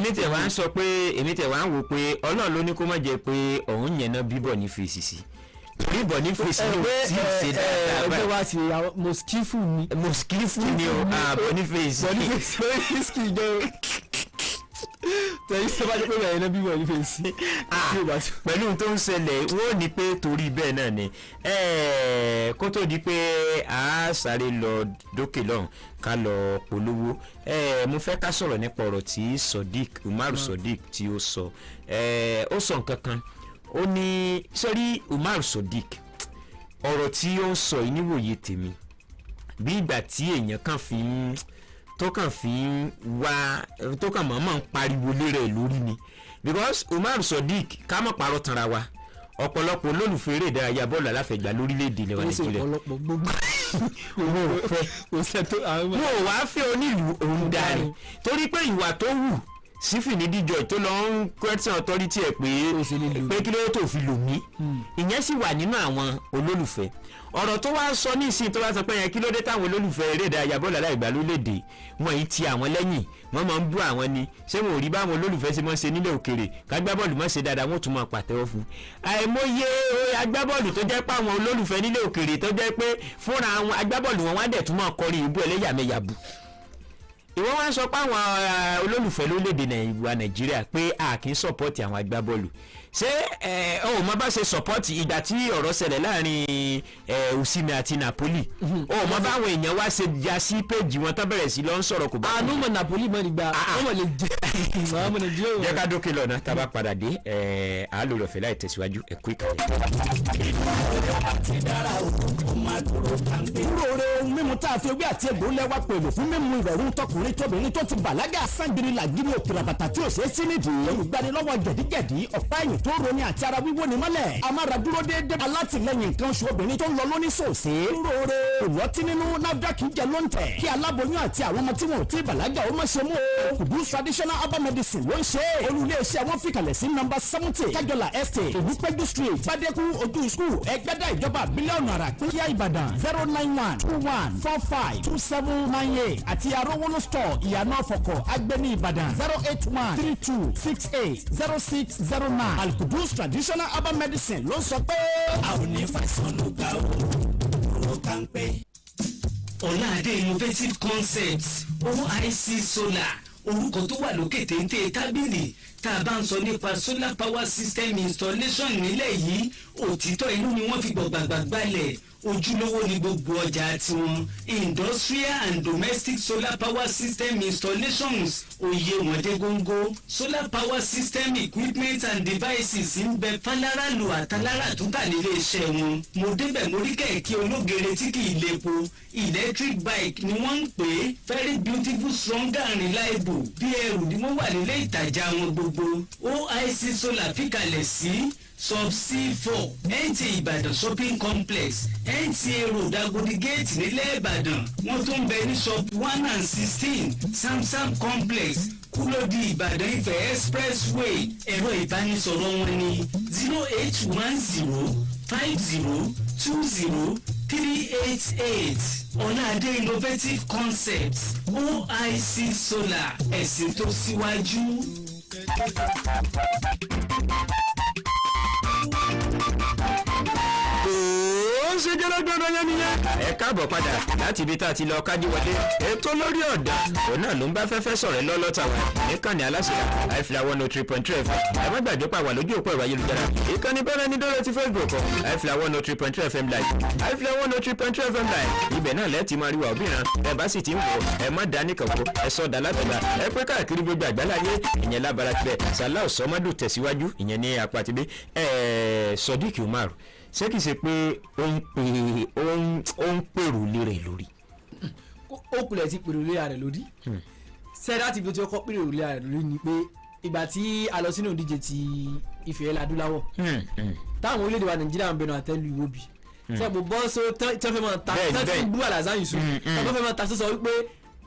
èmi tẹ̀ wá ń wò pé Ọlọ́run ló ní kó má jẹ́ pé òun yẹn náà bíbọ̀ ní fèsì sí bíbọ̀ ní fèsì ní ṣe dáadáa ẹgbẹ́ wa ti mosquifu ni o bọ̀ ní fèsì tẹ̀yí sọ bá jẹ́ pé ìyá náà bíbọ̀ ní fèsì pẹ̀lú tó ń ṣẹlẹ̀ wọ́n ní pé torí bẹ́ẹ̀ náà ni kó tó di pé a sáré lọ dókè lọ́hùn ká lọ polówó mo fẹ́ ká sọ̀rọ̀ nípa ọ̀rọ̀ tí Umaru Sodiq tí ó sọ nǹkan kan ó ní sọ́rí Umaru Sodiq ọ̀rọ̀ tí ó ń sọ yìí níwòye tèmi bí ìgbà tí èèyàn kan fi ń mọ̀ọ́mọ̀ ń pariwo lérè lórí ni because Umaru Sodiq ká mọ̀ parọ́ tanra wa ọ̀pọ̀lọpọ̀ olólùfẹ́ eré ìdárayá bọ́ọ̀lù aláfẹ̀gbá lórílẹ̀‐èdè ilẹ̀ wa Nàìjíríà wọn ò wá fẹ́ onílùú òun dáre torí pé ìwà tó wù sífì ní díjọ tó lọ ń question authority ẹ̀ pé kí ló tó fi lò mí ìyẹn sì wà nínú àwọn olólùfẹ́ ọ̀rọ̀ tó wá sọ ní ìsìn tó wá sọ pé yẹn kí ló dé táwọn olólùfẹ́ eré ìdárayá bọ́ọ̀lù aláìgbá lórílẹ̀‐èdè wọn yìí ti àwọn lẹ́yìn wọ́n máa ń bú àwọn ni ṣé wọn ò rí báwọn olólùfẹ́ ṣe máa ń ṣe nílẹ̀ òkèrè kágbábọ́ọ̀lù máa ṣe dáadáa wọ́n tún máa pàtẹ́wọ́ fún àìmọye agbábọ́ọ̀lù tó jẹ́ pé àwọn olólùfẹ́ nílẹ̀ òkèrè tó jẹ́ pé fúnra àwọn agbábọ́ọ̀lù wọn wá dẹ̀ tún máa kọrin ìbú ẹlẹ́yàmẹ̀yà bù ìwọ́n wá ń sọ pé àwọn olólùfẹ́ lórílẹ̀‐èdè Nàìjíríà pé a kì í sọ̀pọ̀tì àwọn agbábọ́ọ̀lù ṣé o mọ bá ṣe sọ̀pọ̀tì ìgbà tí ọ̀rọ̀ ṣẹlẹ̀ láàrin Osimhen àti Napoli o mọ báwọn èèyàn wá ṣe já sí péjì wọn tó bẹ̀rẹ̀ sí lọ ń sọ̀rọ̀ kò bá. àánú mọ Napoli mọ nígbà ọmọ lè jẹ ọmọ Nàìjíríà. jẹ́ ká dókè lọ́nà tá a bá padà dé àálò rẹ̀ fẹ́ láì tẹ̀síwájú ẹ̀kú ìkàlẹ̀. kúrò rẹ ohun mímu tá a fi ewé àti egbò lẹ́wà pẹ̀lú fún mímu ìrọ̀rùn tọkùnrin tóbìnrin tó ti bàlágà sángiri làgiri òkèrè bàtà tí ò ṣeé sí nídìí olùgbanilọ́wọ́ jẹ̀díjẹ̀dí ọ̀pá ẹ̀yìn tó roni àti ara wíwó ni mọ́lẹ̀ amáradúró déédéé alátìlẹyìn nǹkan oṣù obìnrin tó ń lọ lóní sòsè kúrò rẹ ìwọ́tí nínú NAFDAC jẹ ló ń tẹ̀ kí aláboyún àti àwọn ọmọ tí wọn ò tí bàlágà ó má ṣe mú o Kudus traditional herbal medicine ló ń ṣe olùléeṣẹ́ wọn fìkàlẹ̀ sí nọ́mbà 70 Kájọlá estate Ìlúpẹ́jú street Bádékú ojú school Ẹgbẹ́dá ìjọba bílíọ̀nù àrà kíá Ìbàdàn 09121452798 àti Arówóló store ìyànà ọ̀fọ̀kọ̀ Agbẹ́ní Ìbàdàn 08132680609 Al-Kudus traditional herbal medicine ló ń sọ pé a ò ní fàìsàn ló gbà ó kàn pé. Ọ̀làdé innovative concepts OIC solar orúkọ tó wà lókè téńté tábìlì tá a bá ń sọ nípa solar power system installation nílẹ̀ yìí òtítọ́ inú ni wọ́n fi gbọ̀gbàgbà gbalẹ̀ ojúlówó ni gbogbo ọjà tiwọn industrial and domestic solar power system installations òye wọn dé góńgó solar power system equipment and devices ń bẹ fáláràlù àtàlára túntà nílé iṣẹ́ wọn mo débẹ̀ mo rí kẹ̀kẹ́ ológere tí kì í lépo electric bike ni wọ́n ń pè é very beautiful strong and reliable bí ẹrù ni wọ́n wà nílé ìtajà wọn gbogbo OIC solar fìkàlẹ̀ sí sub C4 NTA Ìbàdàn shopping complex NTA road Agodi gate nílẹ̀ Ìbàdàn wọ́n tún bẹ ní shop 1 and 16 Samson complex Kúlódì Ìbàdàn Ifẹ̀ expressway ẹ̀rọ ìbánisọ̀rọ̀ wọn ní 08150203888 Ọ̀làdé innovative concepts OIC solar ẹ̀sìn tó síwájú. ṣe jẹ́ lọ́gbọ́n yẹn nìyẹn. ẹ káàbọ̀ padà láti ibi tá a ti lọ kájú wọlé ètò lórí ọ̀dà òun náà ló ń bá fẹ́fẹ́ sọ̀rọ̀ lọ́lọ́ta wa níkànnì aláṣẹ I-FLIER 103.3 FM ẹ má gbàgbé pa wà lójú òpó ẹ̀rọ ayélujára ìkànnì bẹ́rẹ̀ ní dọ́rọ̀ ti Facebook I-FLIER 103.3 FM live I-FLIER 103.3 FM live ibẹ̀ náà lẹ́ẹ̀tì máa rí wa òbíran ẹ bá sì ti ń wò ẹ má dá níkànkó ẹ sọ dá látọ̀gbà ẹ pé káàkiri gbogbo àgbáláyé ìyẹn lábara tibẹ̀ Salau Sọmọdù tẹ̀síwájú ìyẹn ní apá tibẹ̀ Sodiq Umaru ṣé kìí ṣe pé ó ń pèrò lé rẹ̀ lórí. ó kulẹ̀ ti pèrò lé rẹ̀ lórí sẹ́dá ti bí ó ti kọ́ pèrò lé rẹ̀ lórí ni pé ìgbà tí a lọ sínú ìdíje ti Ife ẹ̀yẹ adúláwọ̀ táwọn orílẹ̀-èdè wa Nàìjíríà ń bẹnu àtẹ́lu Iwobi sẹ́gbọ̀n bọ́ọ̀sọ tẹ́fẹ́ máa ta tẹ́fẹ́ bú Alhassan Yusuf tẹ́fẹ́ máa ta sọ́sọ wípé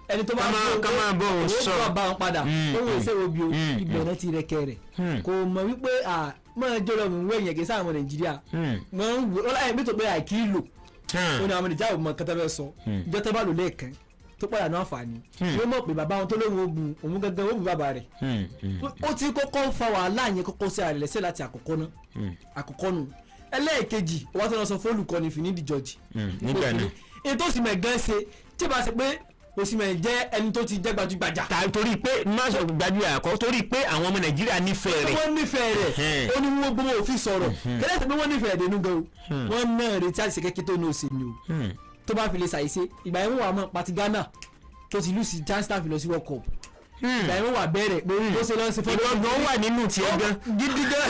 ẹni tó bá máa bọ̀ òun sọ ó bá wọn padà òun ìṣe wo bí o ìbẹ̀rẹ̀ ti rẹ̀kẹ̀ rẹ̀ kò mọ̀ wípé máa jọlọ mú wẹ̀ yẹn kì í sáà ọmọ Nàìjíríà wọ́n ń wò ó láyé bí tó pé àìkí lò ó ní àwọn Nàìjíríà ò mọ kẹtẹ fẹ́ sọ ìjọ tó bá lò lẹ́ẹ̀kan tó padà náà àǹfààní yóò mọ̀ pé bàbá wọn tó lóun ogun òun gangan ó bu bàbá rẹ̀ ó ti kọ́kọ́ fa wàhálà yẹn kọ́kọ́ sí àrẹ̀ lẹ́sẹ̀ láti àkọ́kọ́ nù ẹlẹ́ẹ̀kejì wọ́n tó lọ sọ fólùkọ́ni Finidi George nígbà náà ètò òsìmẹ̀ gan ṣe tí bá ṣe pé òsìmẹ̀ jẹ́ ẹni tó ti jẹ́ gbajúgbajà. torí pé má sọ gbajúgbajà kọ́ torí pé àwọn ọmọ Nàìjíríà nífẹ̀ẹ́ rẹ̀. wọ́n nífẹ̀ẹ́ rẹ̀ ó ní wọ́n gbọ́n òfin sọ̀rọ̀ kẹ́lẹ́ sọ pé wọ́n nífẹ̀ẹ́ dénú gan o wọ́n náà retí àti ṣèkẹ́kẹ́ tó ní òsèlú o tó bá fi lè ṣàìṣe ìgbà yẹn wọ́n wà mọ́ pati Ghana tó ti lù sí Chancellor fi lọ sí World Cup ìgbà yẹn wọ́n wà bẹ̀rẹ̀ pé ó ṣe lọ́ọ́ ṣe fọ́ọ́ ìwọ́n wà nínú tiẹ̀ gan gidi gan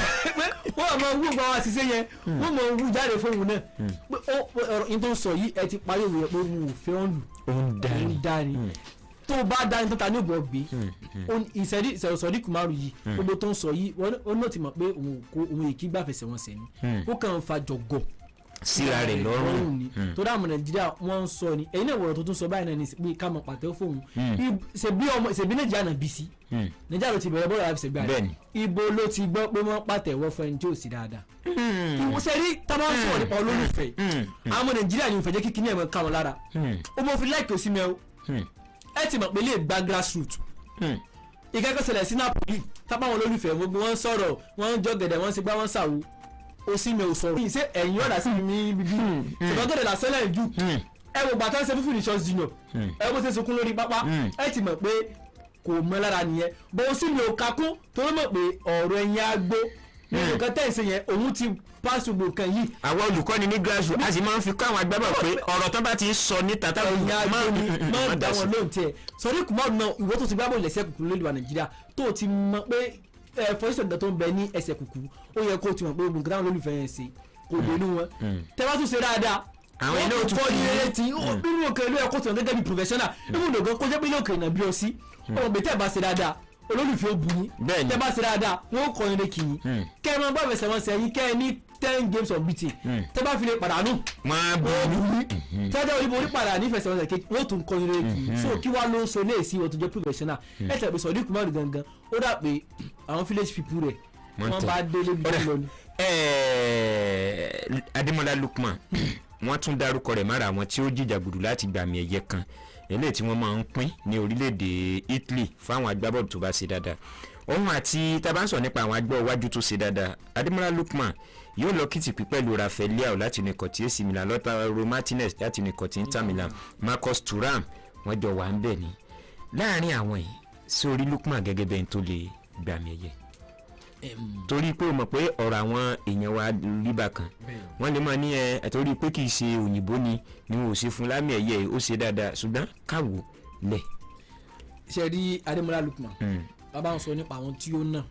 wọ́n mọ̀ wú gbọ́n àṣìṣe yẹn wọ́n mọ̀ wú jáde fóun náà pé ọ̀rọ̀ yìí tó ń sọ yìí ẹ ti parí òwe pé òun ò fẹ́ ọ̀lù òun dání tó bá dání tó ta ní òbọ̀ gbé ìṣẹ̀rí Kumaru yìí gbogbo tó ń sọ yìí ó náà ti mọ̀ pé òun èkí gbàfẹsẹ̀ wọn sẹ́ni ó kàn ń fa jọ̀gọ̀ síra rẹ̀ lọ́rùn ni tó dáàmú Nàìjíríà wọ́n ń sọ ni ẹ̀yin náà wọ̀rọ̀ tó tún sọ báyìí náà ni pé ká mọ̀ pàtẹ́ fóun ṣèbí Nàìjíríà náà bí sí Nàìjíríà ló ti bẹ̀rẹ̀ bọ́ọ̀lù àfẹsẹ̀ gbà rẹ̀ ibo ló ti gbọ́ pé wọ́n pàtẹ́wọ́ fún ẹni tí ò sí dáadáa ìwòsàn rí tábà ń sọ̀rọ̀ nípa olólùfẹ́ àwọn Nàìjíríà ni ìfẹ̀jẹ̀ kíkí ní ẹ̀mọ́ ká wọn lára ó mọ̀ fi láìkì òsì mẹ́ o ẹ ti mọ̀ pé lè gba grassroot ìkẹ́kọ̀ọ́ ṣẹlẹ̀ sí Napoli tábà wọn olólùfẹ́ gbogbo wọn sọ̀rọ̀ wọn jọ gẹ̀dẹ̀ wọn ṣe gbá wọn ṣàwò òsínmi ò sọ̀rọ̀ ṣe ẹ̀yìn ọ̀dà sí mi bíbí ṣùgbọ́n gẹ̀dẹ̀ là sẹ́lẹ̀ jù ẹ wò gbàtà ṣe fífi nìṣọ́ junior ẹ bó ṣe sunkún lórí pápá ẹ ti mọ̀ pé kò mọ lára nìyẹn bó òsínmi ò kakún tó mọ̀ pé ọ̀rọ̀ ẹ̀yìn agbó nínú nǹkan tẹ̀sí yẹn òun ti pàṣẹ gbogbo kan yìí. àwọn olùkọ́ni ní gíláàsì a sì máa ń fi kọ́ àwọn agbábọ̀ pé ọ̀rọ̀ tó bá ti sọ níta táwọn máa ń dá wọn lóhùn tiẹ̀ sọ̀rọ̀ Kumaru náà ìwọ tó ti gbábọ̀ lẹ́sẹ̀ kùkù lórí wa Nàìjíríà tó ti mọ̀ pé fọ́sítọ̀ ìgbà tó ń bẹ ní ẹsẹ̀ kùkù ó yẹ kó o ti mọ̀ pé ogun táwọn olólùfẹ́ yẹn ṣe kò dé inú wọn tẹ́ bá tún ṣe dáadáa àwọn ilé òtún kọ́ ní eré tí nínú òkè ilé ẹ̀kọ́ tó ń gẹ́gẹ́ bí professional nínú òdògán kó jẹ́ pé ilé òkè ìnà bí ọ sí ọmọ gbé tẹ́ bá ṣe dáadáa olólùfẹ́ ó bu yín tẹ́ bá ṣe dáadáa wọ́n kọ́ ilé kì í kẹ́ ẹ máa bá fẹsẹ̀ wọn sẹ́yìn kẹ́ ẹ ní 10 games of beating tẹ́ bá fi lè pàdánù wọ́n bu yín tẹ́jọ́ orí borí padà ní fẹsẹ̀ wọn sẹ́yìn wọ́n tún kọ́ ilé kì í so kí wàá ló ń so léèsì wọ́n tó jẹ́ professional ẹ̀ tẹ̀ pé Sodiq Kumaru gangan ó dà pé àwọn village people rẹ̀ wọ́n bá délé bí wọ́n lọ ni. Adémọ́lá Lukman wọ́n tún dárúkọ rẹ̀ mára àwọn tí ó jìjàgùdù láti gbàmì ẹ̀yẹ kan eléyìí tí wọ́n máa ń pín ní orílẹ̀-èdè Italy fáwọn agbábọ́ọ̀lù tó bá ṣe dáadáa òun àti tabansọ nípa àwọn agbọ́ iwájú tó ṣe dáadáa Adémọ́lá Lukman yóò lọ kìtìpì pẹ̀lú Rafael Leao láti ní kọ̀tí AC Milan Lautaro Martinez láti ní kọ̀tí Inter Milan Marcus Thuram wọ́n jọ wà ń bẹ̀ ni láàárín àwọn yìí sórí Lukman gẹ́gẹ́ bẹ́ẹ̀ tó lè gbàmì ẹ̀yẹ torí pé o mọ̀ pé ọ̀rọ̀ àwọn èèyàn wa rí bákan wọ́n lè máa ní ẹ torí pé kì í ṣe òyìnbó ni wọn ò ṣe fún lámì ẹ̀yẹ ó ṣe dáadáa ṣùgbọ́n káwò lẹ̀. ṣe rí Adémọ́lá Lukman bàbá ń sọ nípa àwọn tí ó ná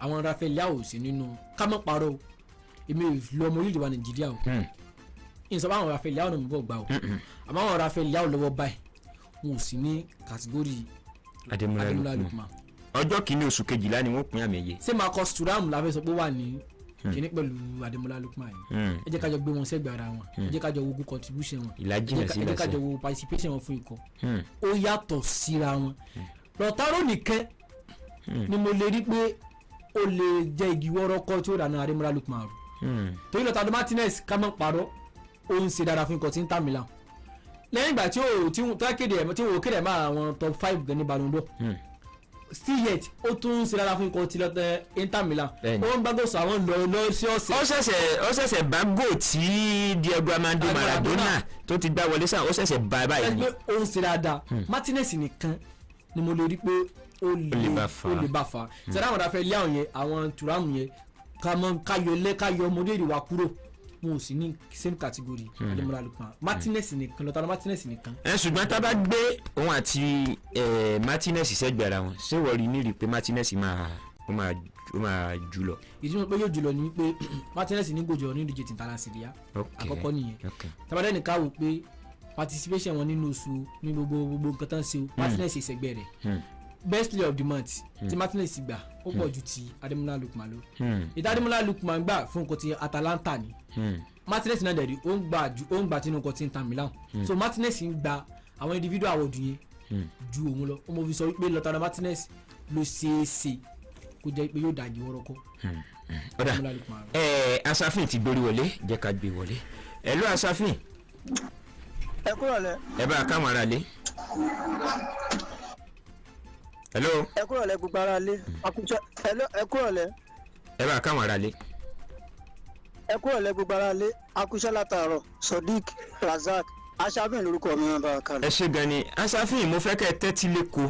àwọn Rafael Leao sí nínú ká mọ́ parọ́ o èmi ò lọ ọmọ orílẹ̀-èdè wa Nàìjíríà o ìsọ̀bá àwọn Rafael Leao náà mú bọ̀ gbà o àmọ́ àwọn Rafael Leao lọ́wọ́ báyìí wọn ò sí ní kàtígórì Adémọ́lá Lukman ọjọ́ kìíní oṣù kejìlá ni wọ́n pín àmì ẹ̀yẹ. ṣé Marcus Thuram la fẹ́ sọ pé wà ní kíní pẹ̀lú Adémọ́lá Lukman yìí ẹ jẹ́ ká jọ gbé wọn sẹ́gbẹ̀ẹ́ ara wọn ẹ jẹ́ ká jọ wo good contribution wọn ẹ jẹ́ ká jọ wo participation wọn fún ikọ̀ ó yàtọ̀ síra wọn. Lautaro nìkan ni mo lè rí pé ó lè jẹ́ igi wọ́rọ́kọ́ tí ó dànù Adémọ́lá Lukman rù torí Lautaro Martinez ká mọ̀ parọ́ ó ń ṣe dára fún ikọ̀ tí Inter Milan lẹ́yìn ìgbà tí wọ́n kéde ẹ̀ máa àwọn top 5 gan ní Ballon d'Or still yet ó tún ṣe dára fún ikọ̀ tí lọ́tẹ̀ Inter Milan ó ń gbàgbọ́ sọ àwọn lọ sí ọ̀sẹ̀. ó ṣẹ̀ṣẹ̀ bá gò tí Diego Armando Maradona tó ti gbá wọlé sáà ó ṣẹ̀ṣẹ̀ bá báyìí. ẹgbẹ́ ó ń ṣe dáadáa Martinez nìkan ni mo lè rí pé ó lè bá fa ṣẹlẹ̀ àwọn Rafael Leao yẹn àwọn Thuram yẹn káyọ ọmọdé ìwà kúrò wọn ò sí ní same category Adémọ́lá Lukman Martinez nìkan Lautaro Martinez nìkan. ṣùgbọ́n tá a bá gbé òun àti Martinez sẹ́gbẹ̀ẹ́ ara wọn ṣé wọ́n rí ní rí pé Martinez máa jù lọ. ìdí mi pé yóò jù lọ ni wípé Martinez ní gòjò ní ìdíje tìǹtara Serie A àkọ́kọ́ nìyẹn tabadẹ́ nìkan wò pé participation wọn nínú oṣù ní gbogbo nǹkan tán ṣe Martinez ìṣẹ̀gbẹ́ rẹ̀ best player of the month tí Martinez gbà ó pọ̀ ju ti Adémọ́lá Lukman lọ ìdá Adémọ́lá Lukman gbà fún nǹkan ti Atalanta ni Martinez náà dẹ̀rí ó ń gbà tinú nǹkan ti Inter Milan so Martinez ń gba àwọn individual award yẹn ju òun lọ ọmọ fi sọ wípé Lautaro Martinez ló ṣeéṣe kó jẹ́ pé yóò dàjí wọ́rọ́kọ́. ọ̀dà asafin ti gbórí wọlé jẹ́ ká gbé wọlé hello asafin. ẹ kúrò lẹ. ẹ bá a káwọn ara lé. hello. ẹ kúrò lẹ gbogbo ara lé. hello ẹ kúrò lẹ. ẹ bá a káwọn ara lé. ẹ kúrò lẹ gbogbo ara lé akúṣẹ́ látàárọ̀ Sodiq Razak asafin lórúkọ mi wọn bá a kalẹ̀. ẹ ṣe gan ni asafin mo fẹ́ kẹ́ ẹ tẹ́tí lẹ́kọ̀ọ́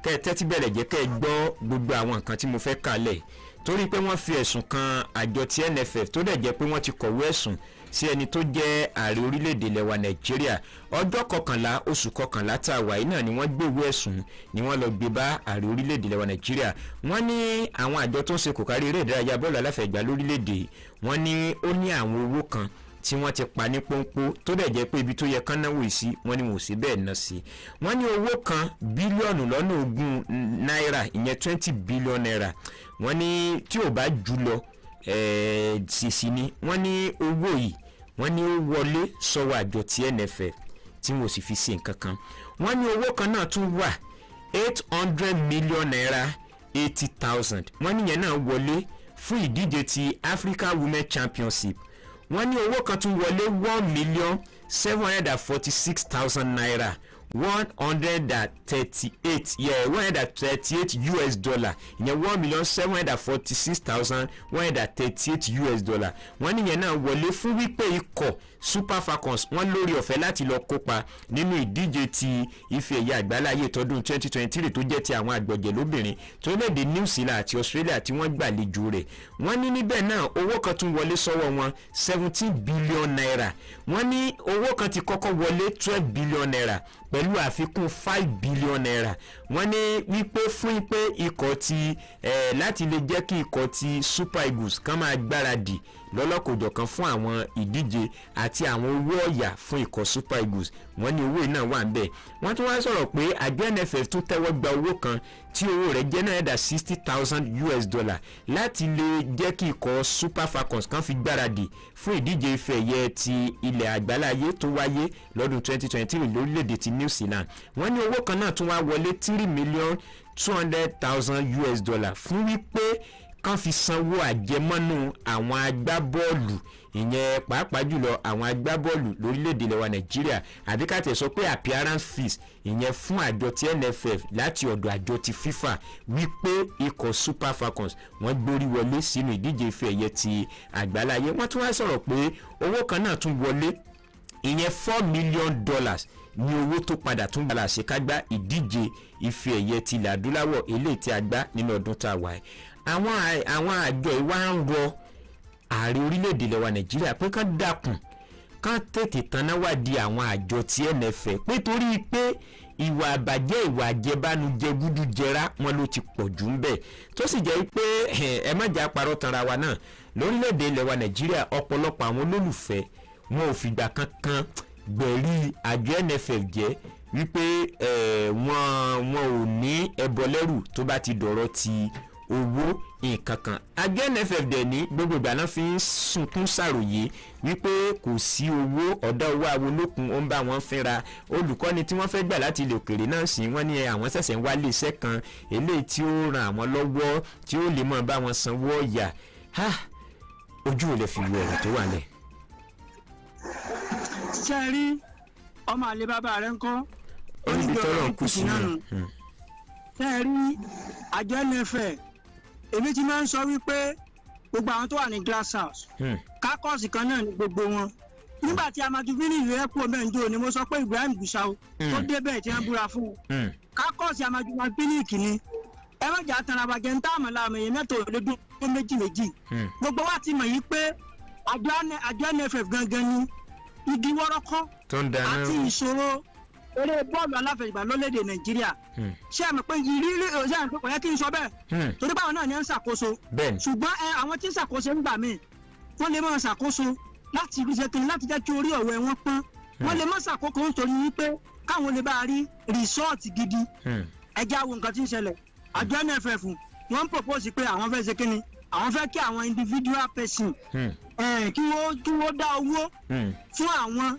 kẹ́ ẹ tẹ́tí bẹ̀rẹ̀ jẹ́ kẹ́ ẹ gbọ́ gbogbo àwọn nǹkan tí mo fẹ́ kalẹ̀ torí pé wọ́n fi ẹ̀sùn kan àjọ ti NFF tó dẹ̀ jẹ́ pé wọ́n ti kọ̀wé ẹ̀sùn sí ẹni tó jẹ́ ààrẹ orílẹ̀-èdè lẹwa Nàìjíríà ọjọ́ 11 oṣù 11 tá a wà yìí náà ni wọ́n gbéwé ẹ̀sùn ni wọ́n lọ gbé bá ààrẹ orílẹ̀-èdè lẹwa Nàìjíríà wọ́n ní àwọn àjọ tó ń ṣe kòkárí eré ìdárayá bọ́ọ̀lù aláfẹ̀gbá lórílẹ̀-èdè wọ́n ní ó ní àwọn owó kan tí wọ́n ti pa ní pọ́npọ́ tó dẹ̀ jẹ́ pé ibi tó yẹ kán náwó sí wọ́n ní wọ́n sì bẹ́ẹ̀ ná sí wọ́n ní owó kan bílíọ̀nù lọ́nà 20 náírà ìyẹn 20 billion naira wọ́n ní tí ò bá jù lọ sísì ni wọ́n ní owó yìí wọ́n ní ó wọlé sọ́wọ́ àjọ ti NFF tí wọ́n sì fi ṣe nǹkan kan wọ́n ní owó kan náà tún wà 800 million naira 80,000 wọ́n níyẹn náà wọlé fún ìdíje ti Africa Women Championship wọ́n ní owó kan tún wọlé 1,746,000 naira 138 US dollar ìyẹn 1,746,138 US dollar wọ́n níyẹn náà wọlé fún wípé ikọ̀ Super Falcons wọ́n lórí ọ̀fẹ́ láti lọ kópa nínú ìdíje ti ife ẹ̀yà àgbáláyé tọdún 2023 tó jẹ́ ti àwọn àgbọ̀jẹ̀ lóbìnrin tó léde New Zealand àti Australia tí wọ́n gbàlejò rẹ̀ wọ́n ní níbẹ̀ náà owó kan tún wọlé sọ́wọ́ wọn 17 billion naira wọ́n ní owó kan ti kọ́kọ́ wọlé 12 billion naira pẹ̀lú àfikún 5 billion naira wọ́n ní wípé fún pé ikọ̀ ti láti lè jẹ́ kí ikọ̀ ti Super Eagles kan máa gbáradì lọ́lọ́kòjọ̀kan fún àwọn ìdíje àti àwọn owó ọ̀yà fún ikọ̀ Super Eagles wọ́n ní owó náà wà ńbẹ̀ wọ́n tún wá sọ̀rọ̀ pé àjọ NFF tún tẹ́wọ́ gba owó kan tí owó rẹ̀ jẹ́ náírà 60,000 US dollar láti lè jẹ́ kí ikọ̀ Super Falcons kan fi gbáradì fún ìdíje ife ẹ̀yẹ ti ilẹ̀ àgbáláyé tó wáyé lọ́dún 2023 lórílẹ̀‐èdè ti New Zealand wọ́n ní owó kan náà tún wá wọlé 3,200,000 US dollar fún wípé kan fi sanwó àjẹmọ́nú àwọn agbábọ́ọ̀lù ìyẹn pàápàá jùlọ àwọn agbábọ́ọ̀lù lórílẹ̀‐èdè lẹwa Nàìjíríà àbí ká tẹ̀ sọ pé appearance fees ìyẹn fún àjọ ti NFF láti ọ̀dọ̀ àjọ ti FIFA wípé ikọ̀ Super Falcons wọ́n gbórí wọlé sínú ìdíje ife ẹ̀yẹ ti àgbáláyé wọ́n tún wá sọ̀rọ̀ pé owó kan náà tún wọlé ìyẹn $4 million ní owó tó padà tún gbàlà ṣèkágbá ìdíje ife ẹ̀yẹ ti ilẹ̀ adúláwọ̀ eléyìí tí a gbá nínú ọdún tá a wà yìí àwọn àjọ ìwà ń rọ ààrẹ orílẹ̀-èdè lẹwa Nàìjíríà pé kán dákun kán tètè tanná wá di àwọn àjọ ti NFF pé torí pé ìwà àbàjẹ́ ìwà àjẹbánujẹ gúdújẹrá wọn ló ti pọ̀ jù ń bẹ̀ tó sì jẹ́ pé ẹ má jà parọ́ tanra wa náà lórílẹ̀-èdè lẹwa Nàìjíríà ọ̀pọ̀lọpọ̀ àwọn olólùfẹ́ wọn ò fìgbà kankan gbẹ̀rí àjọ NFF jẹ́ wípé wọn ò ní ẹbọ lẹ́rù tó bá ti dọ̀rọ̀ ti owó nǹkan kan àjọ NFF dẹ̀ ní gbogbo ìgbà náà fi ń sunkún ṣàròyé wípé kò sí owó ọ̀dọ̀ owó awolókun ó ń bá wọn fínra olùkọ́ni tí wọ́n fẹ́ gbà láti ilẹ̀ òkèèrè náà sí wọ́n ní àwọn ṣẹ̀ṣẹ̀ ń wálé iṣẹ́ kan eléyìí tí ó ràn àwọn lọ́wọ́ tí ó lè máa bá wọn sanwó ọ̀yà ojú ò lè fi wo ọ̀rọ̀ tó wà lẹ̀. ṣe rí ọmọ àlè bàbá rẹ ń kọ́ onídìtọ́rọ̀ ń kú sí náà. ṣe rí àjọ NFF èmi ti máa ń sọ wípé gbogbo àwọn tó wà ní glass house kákọ́ọ̀sì kan náà ní gbogbo wọn nígbà tí amadu vini ìlú ẹ̀kọ́ mẹ́ńdó ni mo sọ pé Ibrahim Gusau tó débẹ̀ tí wọ́n búra fún un kákọ́ọ̀sì amadu vini kìíní ẹ má jà tán abajẹ́ ń tá àmọ́ láàmú èyí mẹ́tò òlédùn tó méjì gbogbo wa ti mọ̀ yìí pé àjọ NFF gangan ni igi wọ́rọ́kọ́ àti ìṣòro eré bọ́ọ̀lù aláfẹ̀yìnbá lórílẹ̀‐èdè Nàìjíríà ṣé àmì pé ìrírí ṣé àmì pé kò yẹ kí n sọ bẹ́ẹ̀ torí báwọn náà ní ń ṣàkóso ṣùgbọ́n àwọn tí ń ṣàkóso ń gbà míì wọ́n lè máa ṣàkóso láti ibi ṣètò láti jẹ́ kí orí ọ̀wẹ́ wọn pọ́n wọ́n lè máa ṣàkóso nítorí wípé káwọn lè bá a rí rìsọ́ọ̀tì gidi ẹjẹ́ àwọn nǹkan tí ń ṣẹlẹ̀ àjọ NFF wọ́n ń propose pé àwọn fẹ́ ṣe kíni àwọn fẹ́ kí àwọn individual person kí wọ́n dá owó fún àwọn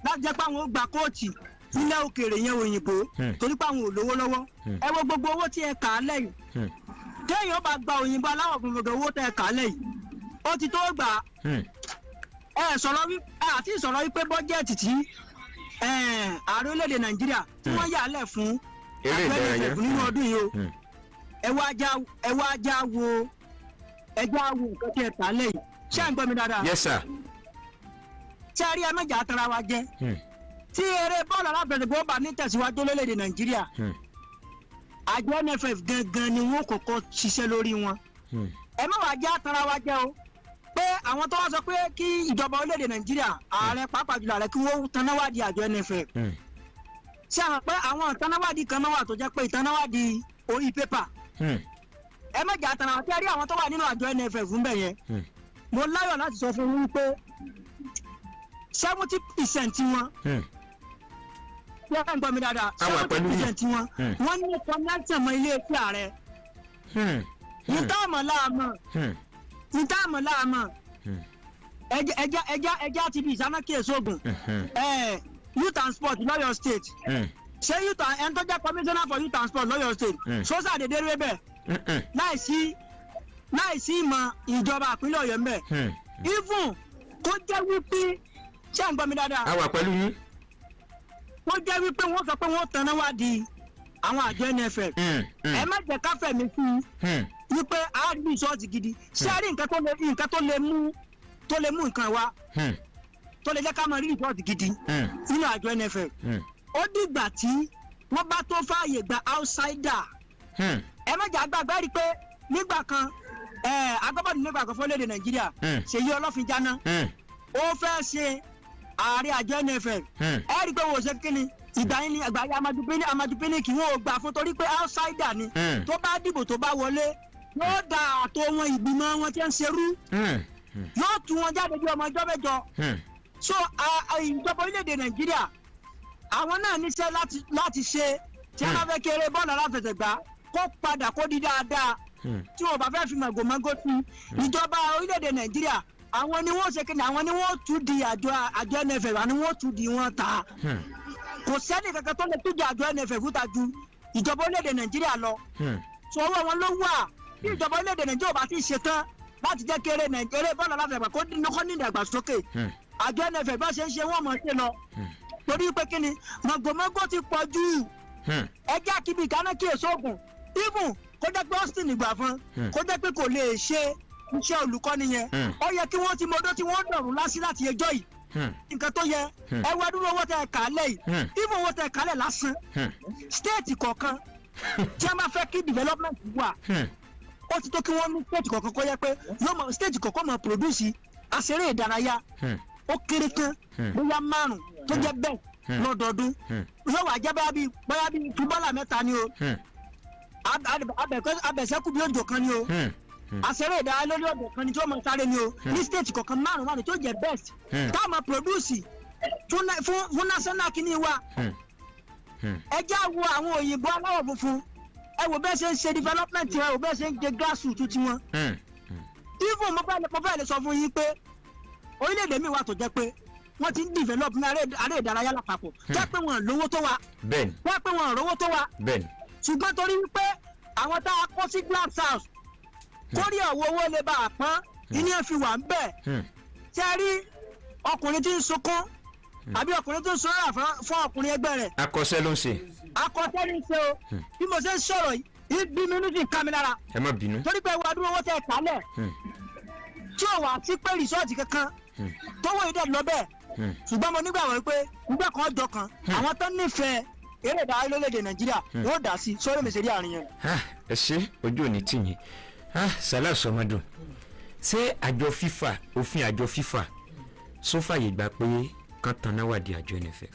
láti jẹ́ pé àwọn ó gba kóòtù nílẹ̀ òkèèrè yẹn òyìnbó torí pé àwọn ò lówó lọ́wọ́ ẹ wo gbogbo owó tí ẹ kà á lẹ́yìn téèyàn bá gba òyìnbó aláwọ̀ funfun owó tẹ kà á lẹ́yìn ó ti tó gbà ẹ sọ̀rọ̀ àti ìsọ̀rọ̀ wípé bọ́jẹ́ẹ̀tì tí ààrẹ orílẹ̀-èdè Nàìjíríà tí wọ́n yà á lẹ̀ fún àgbẹ̀rẹ̀ nínú ọdún yìí o ẹ wá já wo nǹkan tí ẹ kà á lẹ́yìn ṣé à ń gbọ́ mi dáadáa. Yes sir. ṣé ẹ rí ẹ mẹ́jà atara wa jẹ́ tí eré bọ́ọ̀lù alábẹ̀rẹ̀ bá ní tẹ̀síwájú lórílẹ̀‐èdè Nàìjíríà àjọ NFF gangan ni wọ́n kọ́kọ́ ṣiṣẹ́ lórí wọn ẹ má wàá jẹ́ atara wa jẹ́ o pé àwọn tó wá sọ pé kí ìjọba orílẹ̀‐èdè Nàìjíríà ààrẹ pàápàá jùlọ ààrẹ kí wọ́n tanáwádìí àjọ NFF ṣé àwọn pé àwọn tanáwádìí kan náà wà tó jẹ́ pé ìtanáwádìí orí pépà ẹ mẹ́jà atara wa tẹ́ rí àwọn tó wà nínú àjọ NFF ń bẹ̀ yẹn mo láyọ̀ láti sọ fún yín pé 70% wọn wọ́n ń gbọ́ mi dáadáa 70% wọn wọ́n ní connection mọ́ ilé iṣẹ́ ààrẹ ìtààmọ̀ láàmọ̀ ẹja ti bí ìsánákì èsògùn youth and sport lọ́yọ̀ state ṣé youth ẹni tó jẹ́ commissioner for youth and sport lọ́yọ̀ state sọ́sà dédé rẹ̀ bẹ́ẹ̀ láìsí ìmọ̀ ìjọba àpínlẹ̀ Ọ̀yọ́ mbẹ̀ even kó jẹ́ wípé ṣé à ń gbọ́ mi dáadáa. a wà pẹ̀lú yín. kó jẹ́ wípé wọ́n sọ pé wọ́n tanná wá di àwọn àjọ NFF ẹ má jẹ́ ká fẹ̀mí sí i wípé a rí ìṣọ́ọ̀tì gidi ṣé a rí nǹkan tó lè mú nǹkan wá tó lè jẹ́ ká máa rí ìṣọ́ọ̀tì gidi nínú àjọ NFF ó dìgbà tí wọ́n bá tó fààyè gba outsider ẹ má jẹ́ àgbàgbà rí pé nígbà kan agbábọ́ọ̀lù nígbà kan fọ́lẹ́dẹ̀ Nàìjíríà Ṣèyí Ọlọ́finjáná ó fẹ́ ṣe ààrẹ àjọ NFF ẹ rí i pé wọ́n ṣe kíni ìgbà yín ni àgbáyé Amadu Pinnick kí wọ́n ò gbà fún torí pé outsider ni tó bá dìbò tó bá wọlé yóò da àtò wọn ìgbìmọ̀ wọn tí ń ṣerú yóò tú wọn jáde bí ọmọ ọjọ́ mẹ́jọ so ìjọba orílẹ̀-èdè Nàìjíríà àwọn náà níṣẹ́ láti ṣe tí wọ́n bá fẹ́ kéré bọ́ọ̀lù aláfẹsẹ̀gbá kó padà kó di dáadáa tí wọ́n bá fẹ́ fi màgòmágó sí ìjọba orílẹ̀-èdè Nàìjíríà àwọn ni wọ́n ṣe kí ni àwọn ni wọ́n tún di àjọ NFF àwọn ni wọ́n tún di wọn ta kò sẹ́ni kankan tó lè tún di àjọ NFF ta ju ìjọba orílẹ̀-èdè Nàìjíríà lọ so ọwọ́ wọn ló wà bí ìjọba orílẹ̀-èdè Nàìjíríà bá ti ṣe tán láti jẹ́ kéré bọ́ọ̀lù aláfẹ̀gbà kó ní ìdàgbàsókè àjọ NFF bá ṣe ń ṣe wọ́n mọ̀ ṣe lọ torí pé kí ni màgòmágó ti pọ̀ jù ẹjẹ́ àkíbi ìkánákì èso ògùn even kó jẹ́ pé Austin ìgbà fún kó jẹ́ pé kò lè ṣe iṣẹ́ olùkọ́ni yẹn ó yẹ kí wọ́n ti mọdó tí wọ́n dọ̀rùn lásì láti ẹjọ́ yìí nǹkan tó yẹ ẹ wá dúró owó tẹ kálẹ̀ yìí even owó tẹ kálẹ̀ lásán stéètì kọ̀ọ̀kan tí a máa fẹ́ kí development wà ó ti tó kí wọ́n ní stéètì kọ̀ọ̀kan kó yẹ pé stéètì kọ̀ọ̀kan máa produce àṣeré ìdárayá ó kéré tán bóyá 5 tó jẹ́ bẹ́ẹ̀ lọ́dọọdún yóò wá jẹ́ bóyá bíi fúbọ́là 3 ni o abẹ̀sẹ̀kù bí òjò kan ni o àṣẹrẹ ìdárayá lórí ọ̀dọ̀ kan ni tí wọ́n máa sáré ni o ní state kọ̀ọ̀kan 5 tó jẹ́ best táwọn máa produce fún national kìíní wa ẹ já wo àwọn òyìnbó aláwọ̀ funfun ẹ wò bẹ́ẹ̀ ṣe ń ṣe development ẹ wò bẹ́ẹ̀ ṣe ń ṣe grassroots tiwọn even mo fẹ́ lè sọ fún yín pé orílẹ̀-èdè mi wà tó jẹ́ pé wọ́n ti ń develop ní aré ìdárayá lápapọ̀ jẹ́ pé wọ́n lówó tó wa jẹ́ pé wọ́n rówó tó wa ṣùgbọ́n torí wípé àwọn tá a kó sí glass house kórè ọ̀wọ́ owó lè bá a pọ́n ìní ẹ̀ fi wà ń bẹ̀ ṣe rí ọkùnrin tí ń sunkún àbí ọkùnrin tó ń sọ̀rọ̀ fún ọkùnrin ẹgbẹ́ rẹ̀. akọ́ṣẹ́ ló ń ṣe. akọ́ṣẹ́ ní í ṣe o bí mo ṣe ń sọ̀rọ̀ yìí bí mi ní ká mi lára. ẹ má bínú. torí pé wàá dúró owó tẹ kálẹ̀ tí ò wá sí pé rìsọ́ọ̀tì kankan tówó yìí dẹ̀ lọ bẹ́ẹ̀ ṣùgbọ́n mo nígbàgbọ́ pé nígbà kan ọjọ́ kan àwọn tó nífẹ̀ẹ́ eré ìdárayá lórílẹ̀‐èdè Nàìjíríà wọ́n dà sí sórí mèsèdí àárín yẹn. ẹ ṣe ojú òní tì yín Salah Sọmọdún ṣé àjọ FIFA òfin àjọ FIFA sófàyè gbà pé kan tan náà wà di àjọ NFF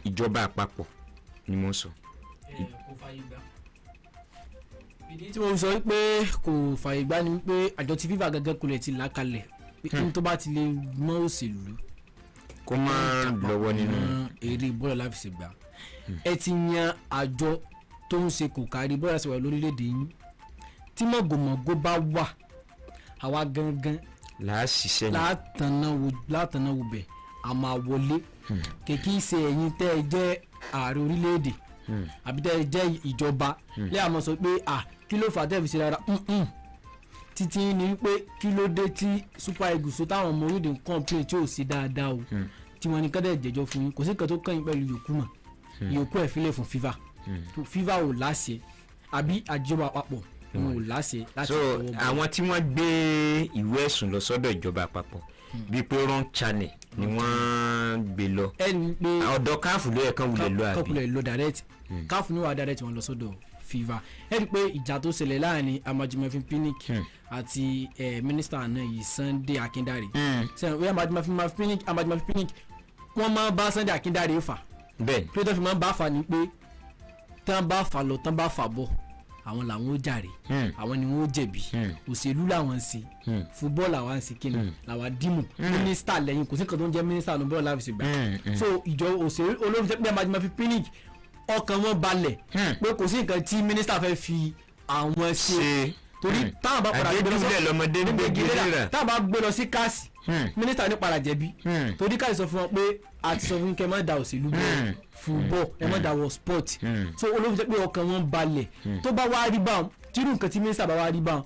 ìjọba àpapọ̀ ni mo sọ. kò fàyè gbà ìdí tí mo sọ pé kò fàyè gbà ni pé àjọ tí FIFA gẹ́gẹ́ kò lè ti là kalẹ̀ pé kí n tó bá ti lè mọ́ òṣèlú kó máa lọ́wọ́ nínú eré bọ́ọ̀lù aláfiṣègbà ẹ ti yan àjọ tó ń ṣe kò kárí bọ́ọ̀lù aláfiṣègbà lórílẹ̀‐èdè yín tí mọ̀gòmọ̀gò bá wà àwa gangan láàṣìṣẹ́ ni látànáwó bẹ̀ a máa wọlé kìkì ṣe ẹ̀yin tẹ́ ẹ jẹ́ ààrẹ orílẹ̀-èdè àbí tẹ́ ẹ jẹ́ ìjọba lẹ́yìn àmọ́ sọ pé kí ló fà á tẹ́ fi ṣe rárá títí ni wípé kí ló dé tí Super Eagles tó táwọn ọmọ orílẹ̀-èdè ń complain tí ò sí dáadáa o tí wọ́n ní kọ́dẹ̀ jẹ́jọ́ fún yín kò sí nǹkan tó kàn yín pẹ̀lú yòókù mọ̀ yòókù ẹ̀ fílẹ̀ fún FIFA FIFA ò láṣẹ àbí àjọba àpapọ̀ wọn ò láṣẹ láti ọwọ́ bọ̀. so àwọn tí wọ́n gbé ìwé ẹ̀sùn lọ sọ́dọ̀ ìjọba àpapọ̀ bíi pé wrong channel ni wọ́n gbé lọ ọ̀dọ̀ káàfù ló yẹ kán wulẹ̀ lọ àbí. káàfù lè lọ direct káàfù ní wàá direct wọn lọ sọ́dọ̀ FIFA ẹ rí i pé ìjà tó ṣẹlẹ̀ láàrin Amajimofi Pinnick àti mínísítà náà yìí Sunday Akindare sẹ́yìn wíyá Amajimofi Pinnick wọ́n máa bá Sunday Akindare fà bẹ́ẹ̀ pé tó fi máa bá fà ní pé tán bá fà lọ tán bá fà bọ̀ àwọn làwọn ó jàre àwọn ni wọn ó jẹ̀bi òṣèlú làwọn ń ṣe fúbọ́ọ̀lù làwọn ń ṣe kíni làwọn dìmú mínísítà lẹ́yìn kò sí kan tó ń jẹ́ mínísítà ní bọ́ọ̀lù láfi ṣègbà so ìjọ òṣèlú olóòfin jẹ́ pé Amajimofi Pinnick ọkàn wọn balẹ̀ pé kò sí nǹkan tí mínísítà fẹ́ fi àwọn ṣe torí táwọn bá padà gbé lọ sí káàsì mínísítà ní padà jẹ̀bi torí káàsì sọ fún wọn pé a ti sọ fún kẹ́ ẹ má da òṣèlú bọ́ fúbọ̀ ẹ má da wọ sport so olóòfin jẹ́ pé ọkàn wọn balẹ̀ tó bá wá rí báwọn tírú nǹkan tí mínísítà bá wá rí báwọn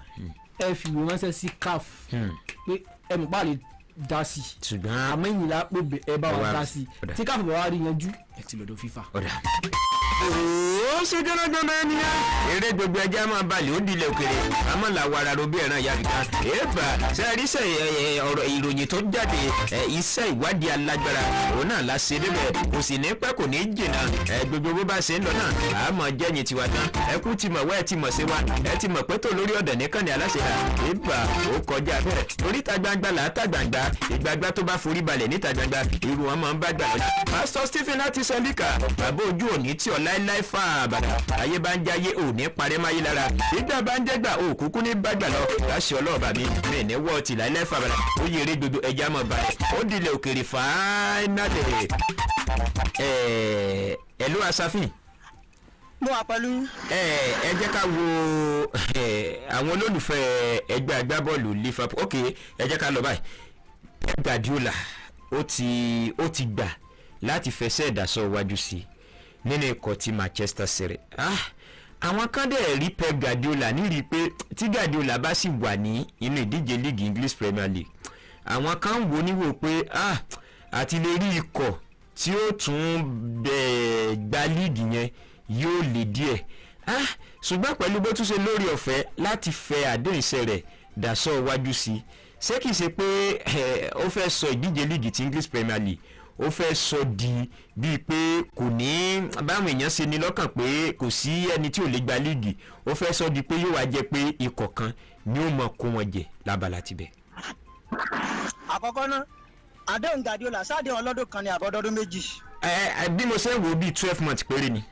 ẹ fi ìwé ránṣẹ́ sí CAF pé ẹ mọ̀ pàlè dá sí ṣùgbọ́n àmọ́ ìyìnlá pé ẹ bá wa dá sí tí CAF bá wá rí yanjú ẹ ti lọ́dọ̀ FIFA. ó ṣe gbọ́dọ̀gbọ́dọ̀ ẹni yá eré gbogbo ẹjẹ́ máa balẹ̀ ó dilẹ̀ òkèrè àmọ́ làwọn ará ro bí ẹ̀ràn yàrá èèbà sẹ́ẹ̀rísẹ̀ ọ̀rọ̀ ìròyìn tó jáde iṣẹ́ ìwádìí alágbára òun náà la ṣe débẹ̀ kò sì ní pẹ́ kò ní jìnnà gbogbo bó bá ṣe ń lọ náà àmọ́ jẹ́yìn tiwa tán ẹkú ti mọ̀ wá ẹ ti mọ̀ sí wa ẹ ti mọ̀ pé tó lórí ọ̀dọ̀ nìkan ni aláṣẹ rà èèbà ó kọjá bẹ́ẹ̀ oríta gbangba làátà gbangba ìgbàgbá tó bá forí balẹ̀ níta gbangba irú wọn máa ń bá gbà lọ́dà Pastor Stephen láti sẹ́líkà bàbá ojú òní tí ọ̀ láíláí fà àbàdà ayé bá ń jáyé òní parẹ́ máyé lára ìgbà bá ń jẹ́gbà òkúkú ní bàgbà lọ láṣẹ ọlọ́ọ̀bà mi bẹ́ẹ̀ ní wọ́ọ̀tì láíláí fà àbàdà ó yẹrẹ gbogbo ẹja mọ̀ balẹ̀ ó dilẹ̀ òkèrè fáínàlẹ̀ ẹ̀lú asafin. mo wà pẹ̀lú. ẹ jẹ́ ká wo àwọn olólùfẹ́ ẹgbẹ́ agbábọ́ọ̀lù Liverpool ok ẹ jẹ́ ká lọ báyìí Pep Guardiola ó ti gbà láti fẹsẹ̀ ìdásọ́ wájú sí i nínú ikọ̀ tí Manchester City àwọn kan dẹ̀ rí Pep Guardiola nírí pé tí Guardiola bá sì wà ní inú ìdíje league English Premier League àwọn kan wò níwò pé àti lè rí ikọ̀ tí ó tún gba league yẹn yóò lè díẹ̀ ṣùgbọ́n pẹ̀lú bó tún ṣe lórí ọ̀fẹ́ láti fẹ àdéhùn iṣẹ́ rẹ̀ dásọ́ wájú sí i ṣé kìí ṣe pé ó fẹ́ sọ ìdíje league ti English Premier League ó fẹ́ sọ di bíi pé kò ní báwọn èèyàn ṣe ní lọ́kàn pé kò sí ẹni tí ò lè gba líìgì ó fẹ́ sọ di pé yóò wá jẹ́ pé ikọ̀ kan ni ó mọ̀ kó wọn jẹ lábala tibẹ̀. àkọ́kọ́ náà àdéhùn Guardiola sáàdéhùn ọlọ́dún kan ní àbọ̀dọ́dún méjì. bí mo ṣe ń wo bíi 12 months péré ni.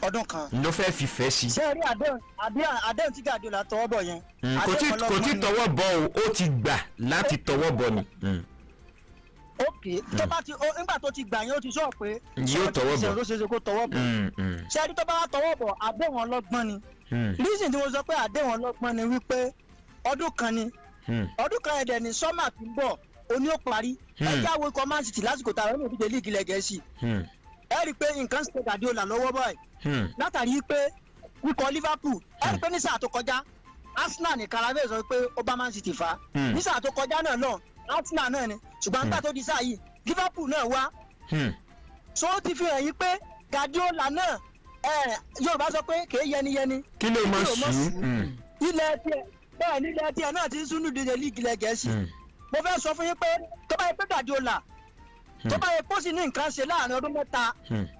ọdún kan. ló fẹ́ fi fẹ́ sí. ṣé rí àdéhùn tí Guardiola tọwọ́ bọ̀ yẹn. kò tí tọwọ́ bọ̀ o ó ti gbà láti tọwọ́ bọ̀ ni. ok tó bá ti nígbà tó ti gbà yẹn ó ti sọ pé yóò tọwọ́ bọ̀ ló ṣe ṣe kó tọwọ́ bọ̀ ṣé ẹni tó bá wá tọwọ́ bọ̀ àdéhùn ọlọ́gbọ́n ni reason tí mo sọ pé àdéhùn ọlọ́gbọ́n ni wípé ọdún kan ni ọdún kan ẹ̀dẹ̀ ni sọ́mà ti ń bọ̀ oní ó parí ẹ̀jẹ̀ àwọn ikọ̀ Man City lásìkò tààrà ní òdìdè líìgì ilẹ̀ Gẹ̀ẹ́sì ẹ rí i pé nǹkan ṣe Guardiola lọ́wọ́ báyìí látàrí pé ikọ̀ Liverpool ẹ rí i pé ní sáà tó kọjá Arsenal ní Carabao sọ pé ó bá Man City fà á ní sáà tó kọjá náà Arsenal náà ni ṣùgbọ́n nígbà tó di sáà yìí Liverpool náà wá so ó ti fi hàn yín pé Guardiola náà Yorùbá sọ pé kì í yẹniyẹni kí ló mọ̀ sí ilẹ̀ tiẹ̀ bẹ́ẹ̀ ní ilẹ̀ tiẹ̀ náà ti ń súnú díje líìgì ilẹ̀ Gẹ̀ẹ́sì mo fẹ́ sọ fún yín pé tó bá yẹ pé Guardiola tó bá yẹ kó sì ní nǹkan ṣe láàrin ọdún mẹ́ta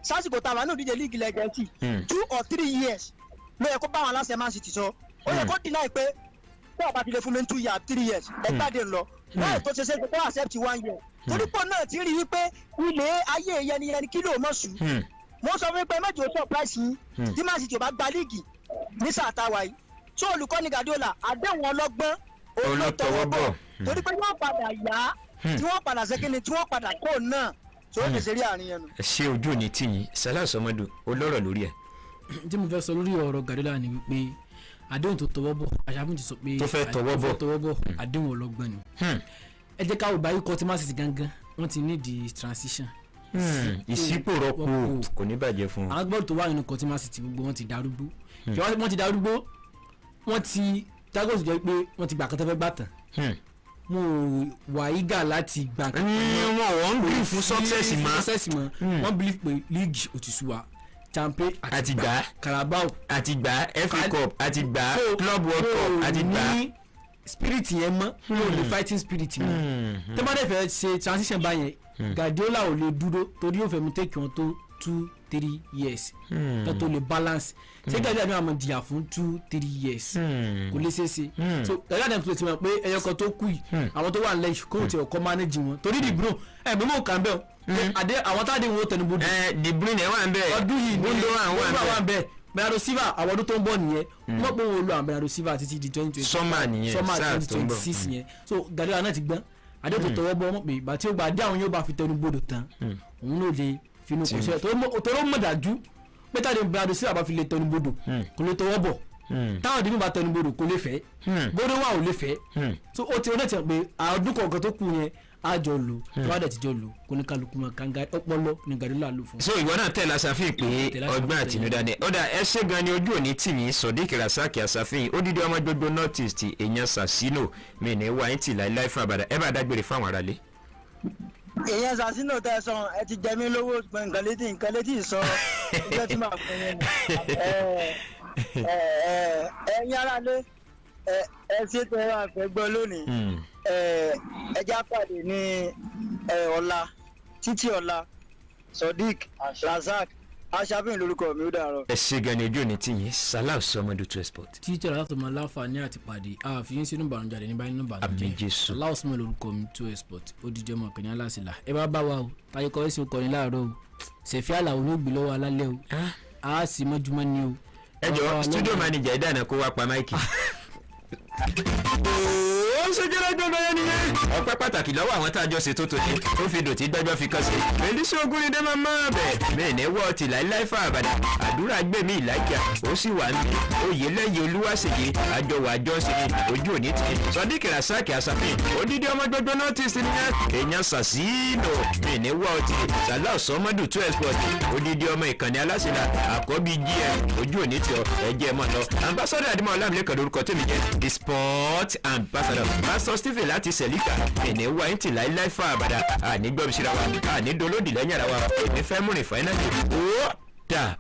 sásìkò tàwa náà díje líìgì ilẹ̀ Gẹ̀ẹ́sì 2 or 3 years ló yẹ kó bá àwọn aláṣẹ Man City sọ ó yẹ kó deny pé bọ́ọ̀ bá ti lè fún mi 2 years 3 years ẹgbàdé ń lọ báyìí tó ṣe ṣe kó accept 1 year torípò náà ti rí wípé ilé ayé yẹniyẹni kí ló mọ̀ sùn mo sọ fún pé mẹ́jọ surprise yín tí Man City ò bá gba líìgì ní sáà táwa yìí tó olùkọ́ni Guardiola àdéhùn ọlọ́gbọ́n olótọwọ́ bọ̀ torí pé wọ́n padà yá tí wọ́n padà ṣẹ́kínni tí wọ́n padà kó náà tó ó lè ṣe rí àárín yẹn nù. ṣé ojú ò ní tì yín Salah Sọmọdù olóró lórí ẹ̀. tí mo fẹ́ sọ lórí ọ̀rọ̀ Guardiola ni wípé àdéhùn tó tọwọ́ bọ̀ àṣàfihàn ti sọ pé tó fẹ́ tọwọ́ bọ̀ àdéhùn ọlọ́gbọ́n ni ẹ jẹ́ ká wò báyìí kọ́ tí Man City gangan wọ́n ti ní di transition. ìṣípòrọ́pò kò ní bàjẹ́ fún wọn. àwọn gbọ́dọ̀ tó wà nínú kan tí Man City gbogbo wọn ti darúgbó wọ́n ti darúgbó wọ́n ti Lagos jẹ́ pé wọ́n ti gbà kan tó fẹ́ gbà tán mo wà eager láti gbà kan wọ́n ń gbé fún success mọ́ wọ́n believe pé league òtútùwà champion àti gbà Carabao àti gbà FA Cup àti gbà Club World Cup àti gbà spirit yẹn mọ́ yóò lè fighting spirit mọ́ tó bá dẹ̀ fẹ́ ṣe transition báyẹn Guardiola ò lè dúró torí yóò fẹ́ mú take wọn tó 2-3 years tó lè balance ṣé Guardiola ní àwọn jìyà fún 2-3 years kò lè ṣeéṣe so Guardiola dem play ti mọ̀ pé ẹyọ kan tó kù yìí àwọn tó wà nílẹ̀ yìí kóhùn tí ọkọ̀ manage wọn torí De Bruyne bí mo kàn bẹ́ẹ̀ àdé àwọn táàdé wọn tẹnubodò De Bruyne wà ń bẹ̀ ọdún yìí ní wà ń bẹ̀ Bernardo Silva àwọn ọdún tó ń bọ̀ nìyẹn wọ́n pé wọn lo àwọn Bernardo Silva títí di 2020 summer 2026 yẹn so Guardiola náà ti gbọ́n adé tó tọwọ́ bọ́ mọ̀ pé ìgbà tí ó gba adé àwọn yóò bá fi tẹnubodò tán òun ló lè finú kò ṣe tó mọ̀ dájú pé táàdé Bernardo Silva bá fi lè tẹnubodò kò lè tọwọ́ bọ̀ táwọn dìbò bá tẹnubodò kò lè fẹ́ gbọ́dọ̀ wà ò lè fẹ́ so ó ti ọdẹ tí wọ́n pé àdún kọ̀ọ̀kan tó kù yẹn àjọ lò tó bá dẹ̀ ti jọ lò kó ní kálukú mọ̀ kànga ọpọlọ ní Guardiola lò fún. so ìwọ náà tẹ̀lé Asafin pé ọgbọ́n àtinúdá ni ọ̀dà ẹ ṣé gan ni ojú òní tì mí Sodiq Rasaki Asafin odidi ọmọ gbogbo northeast èèyàn Sasino mi ní wáyé tì láíláí fún àbàdà ẹ bá dágbére fún àwọn aráalé. èèyàn Sasino tẹ sọ ẹ ti jẹ mí lówó nǹkan létí sọ ìjọ tí màá fún yín ẹ̀yin aráalé ẹ ṣe tẹ wá fẹ́ gbọ́ lónìí ẹjá pàdé ní ọ̀la títí ọ̀la Sodiq Razak Asafin lórúkọ mi ó dàárọ̀. ẹ ṣé gan ni ojú òní tì yín Salau Sọmọdù 2 Sport. títí ọ̀la láti máa láǹfààní àti pàdé àfihàn sínú ìbànújẹ́ ní báyìí nínú ìbànújẹ́ Salau Sọmọdù lórúkọ mi 2 Sport ó díjọ́ ọmọ kìnìún aláṣẹlá ẹ bá wa o táyé kọ́ ẹ̀sìn ọkọ̀ yín láàárọ̀ o ṣèfì àlàó ló gbé lọ́wọ́ alálẹ́ o a sì mọ́júmọ́ ni o. ẹ jọ studio manager ẹ dáná kó wá pa máìkì. ó ṣe jẹ́rẹ́ gbọ́dọ̀ yẹn nìyẹn. ọpẹ́ pàtàkì lọ́wọ́ àwọn tá a jọ ṣètò tòní tó fi dòtí gbẹ́jọ́ fi kàn sí. Fèlísì Ògúnríndé máa máa bẹ̀ bẹ́ẹ̀ ní wọ́ọ̀tì láíláí fún àbàdà àdúrà gbẹ̀mí ìlàjà ó sì wà ní oyè lẹ́yìn Olúwaṣèyí àjọwò àjọṣe ojú òní tì. Sodiq Rasaki Asafin odidi ọmọ gbogbo notice nìyẹn èèyàn Sasino bẹ́ẹ̀ ní wọ́ọ̀tì Salau Sọmọdù 2 Sport odidi ọmọ ìkànnì aláṣẹlá àkọ́bí GM ojú òní tì ọ ẹ̀jẹ̀ mọ́ lọ. ambassador Adimo Ọlámilẹ́kan lórúkọ tèmi jẹ́ the sport ambassador Pastor Stephen láti Sẹ̀líkà ẹ̀ní wá ní ti láíláí fún àbàdà ànígbọ́n síra wa ànídolódì lẹ́yìn ara wa èmi fẹ́ múrin fáínàlì ó dà.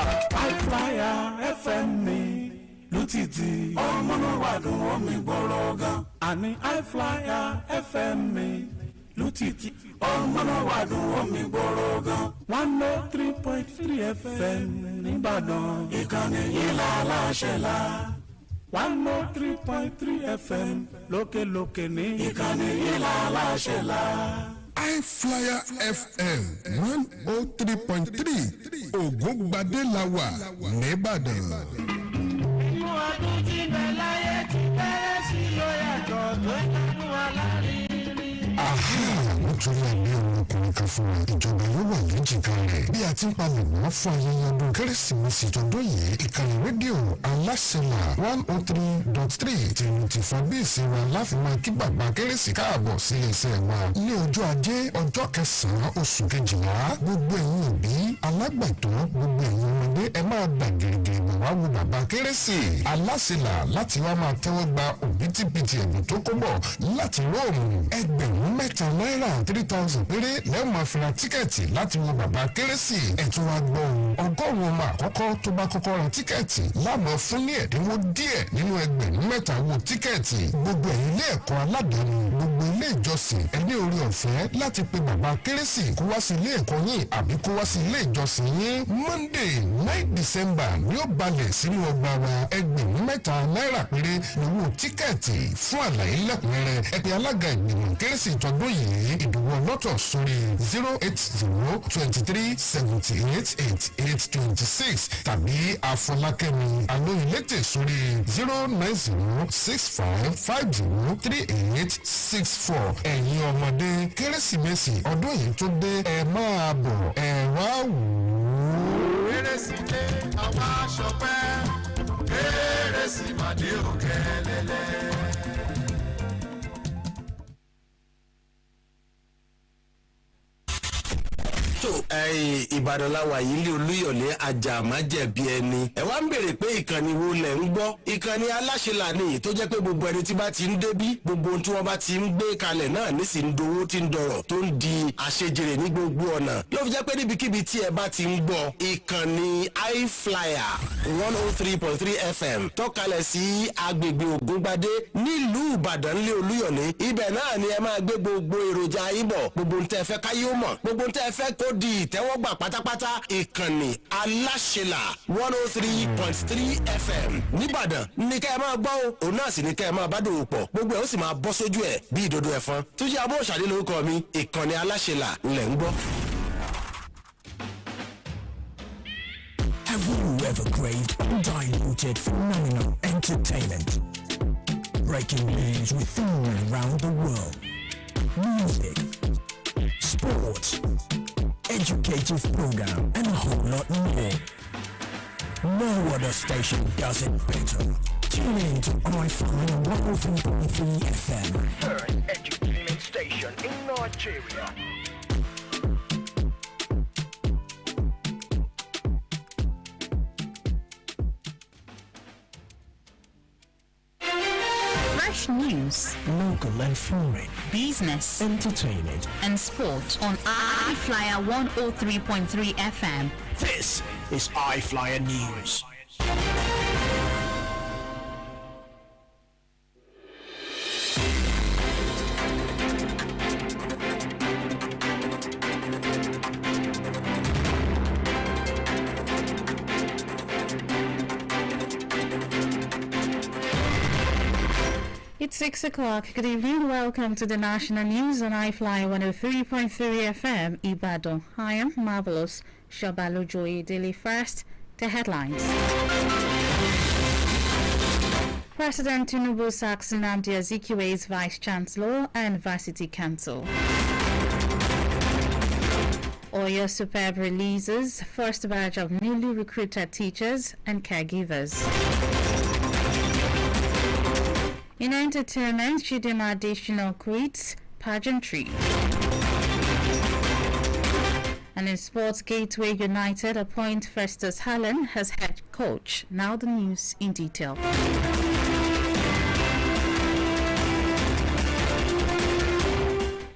I-FLIER FM mi lùtìtì ọmọnùwàdùn omi gbọ́rọ̀ gan. àní I-FLIER FM mi lùtìtì ọmọnùwàdùn omi gbọ́rọ̀ gan. 103.3 FM nìbàdàn ìkànnì yìí láláṣẹ la. 103.3 FM lókèlókè ní ìkànnì yìí láláṣẹ la. I-FLIER FM 103.3 Ògúngbadé la wà nìbàdàn. inú ọdún tí bẹ̀ láyé ti bẹ̀rẹ̀ sí ló yàtọ̀ tó dánú alárinrin. nítorí ẹ̀mí ọmọkùnrin kan fún wa ìjọba yóò wà léjìká rẹ̀ bí a ti ń palẹ̀ mọ́ fún ayẹyẹ ọdún kérésìmesì tọdún yìí ìkànnì rédíò aláṣẹlà 103.3 tìrìtì fàbíyèsí wa láfi máa kí bàbá kérésì káàbọ̀ sí iléeṣẹ́ wa ní ọjọ́ ajé ọjọ́ kẹsàn-án oṣù kejìlá gbogbo ẹ̀yin òbí alágbàtọ́ gbogbo ẹ̀yin ọmọdé ẹ máa gbà gírígírí bọ̀ wá wo bàbá kérésì aláṣẹlà láti wá máa tẹ́wọ́ gba òbítíbitì ẹ̀bùn tó kó bọ̀ láti róòmù ẹgbẹ̀rún mẹ́ta náírà 3,000 péré lẹ́yìn máa fi ra tíkẹ́ẹ̀tì láti wo bàbá kérésì ẹ̀tún wa gbọ́ ọgọ́rùn-ún ọmọ àkọ́kọ́ tó bá kọ́kọ́ ra tíkẹ́ẹ̀tì láàmú fún ní ẹ̀dínwó díẹ̀ nínú ẹgbẹ̀rún mẹ́ta wo tíkẹ́ẹ̀tì gbogbo ẹ̀yin ilé ẹ̀kọ́ aládàáni gbogbo ilé ìjọsìn ẹni orí ọ̀fẹ́ láti pe bàbá kérésì kó wá sí ilé ẹ̀kọ́ yín àbí kó wá sí ilé ìjọsìn yín Monday 9 December ni ó balẹ̀ sínú ọgbà wa ẹgbẹ̀rún mẹ́ta náírà péré lówó tíkẹ́ẹ̀tì fún àlàyé lẹ́kùnrẹ́rẹ́ ẹ pè alága ìgbìmọ̀ kérésì tọdún yìí ìdòwò ọlọ́tọ̀ sórí 08023788826 tàbí àfọlákẹ́mi alóyinlétè sórí 09065503864. ẹ̀yin ọmọdé kérésìmesì ọdún yìí tó dé ẹ máa bọ̀ ẹ wá wò ó. kérésìdé àwa ṣọpẹ́ kérésìmàdé òkèlélẹ̀. Ìbàdàn láwa yìí lé Olúyọ̀lé Àjàmájẹ̀bi ẹni. ẹ wá ń béèrè pé ìkànnì wo lẹ̀ ń gbọ́. ìkànnì aláṣẹlà ni tó jẹ́ pé gbogbo ẹni tí bá ti ń débí gbogbo ohun tí wọ́n bá ti ń gbé kalẹ̀ náà nísì ń dowó tí ń dọ̀rọ̀ tó ń di àṣejèrè ní gbogbo ọ̀nà. ló fi jẹ́ pé níbikíbi tí ẹ bá ti ń gbọ́ ìkànnì I-FLIER 103.3 FM tọ́kalẹ̀ sí agbègbè Ògúngbadé nílùú Ìbàdàn lé Olúyọ̀lé. ibẹ̀ náà ni ẹ máa gbé gbogbo èròjà ibọ̀ gbogbo ohun tẹ́ fẹ́ káyé ó mọ̀ gbogbo ohun tẹ́ fẹ́ kó di ìtẹ́wọ́gbà pátápátá. ìkànnì aláṣẹlà 103.3 FM nìbàdàn ní ká ẹ máa gbọ́ o òun náà sì ní ká ẹ máa bá dòwò pọ̀ gbogbo ẹ̀ ó sì máa bọ́ sójú ẹ̀ bí ìdodo ẹ̀fọn. Túnjí Abóòṣàdé lórúkọ mi ìkànnì aláṣẹlà ńlẹ̀ ń gbọ́. Have you ever craved undiluted phenomenal entertainment? Breaking news within and around the world. Music, sports, educative program, and a whole lot more. No other station does it better. Tune in to I-FLIER 103.3 FM. First entertainment station in Nigeria. Fresh news, Local and foreign, business, entertainment, and sport on I-FLIER 103.3 FM. This is I-FLIER News. It's 6 o'clock. Good evening. Welcome to the national news on I-FLIER 103.3 FM, Ibadan. I am Marvelous Shabalojoy Daily. First, the headlines. President Tinubu sacks Nnamdi Azikiwe's Vice Chancellor and Varsity Council. Oyo Superb releases first batch of newly recruited teachers and caregivers. In entertainment, Chidinma Additional quits pageantry. And in sports, Gateway United appoint Festus Hallen as head coach. Now the news in detail.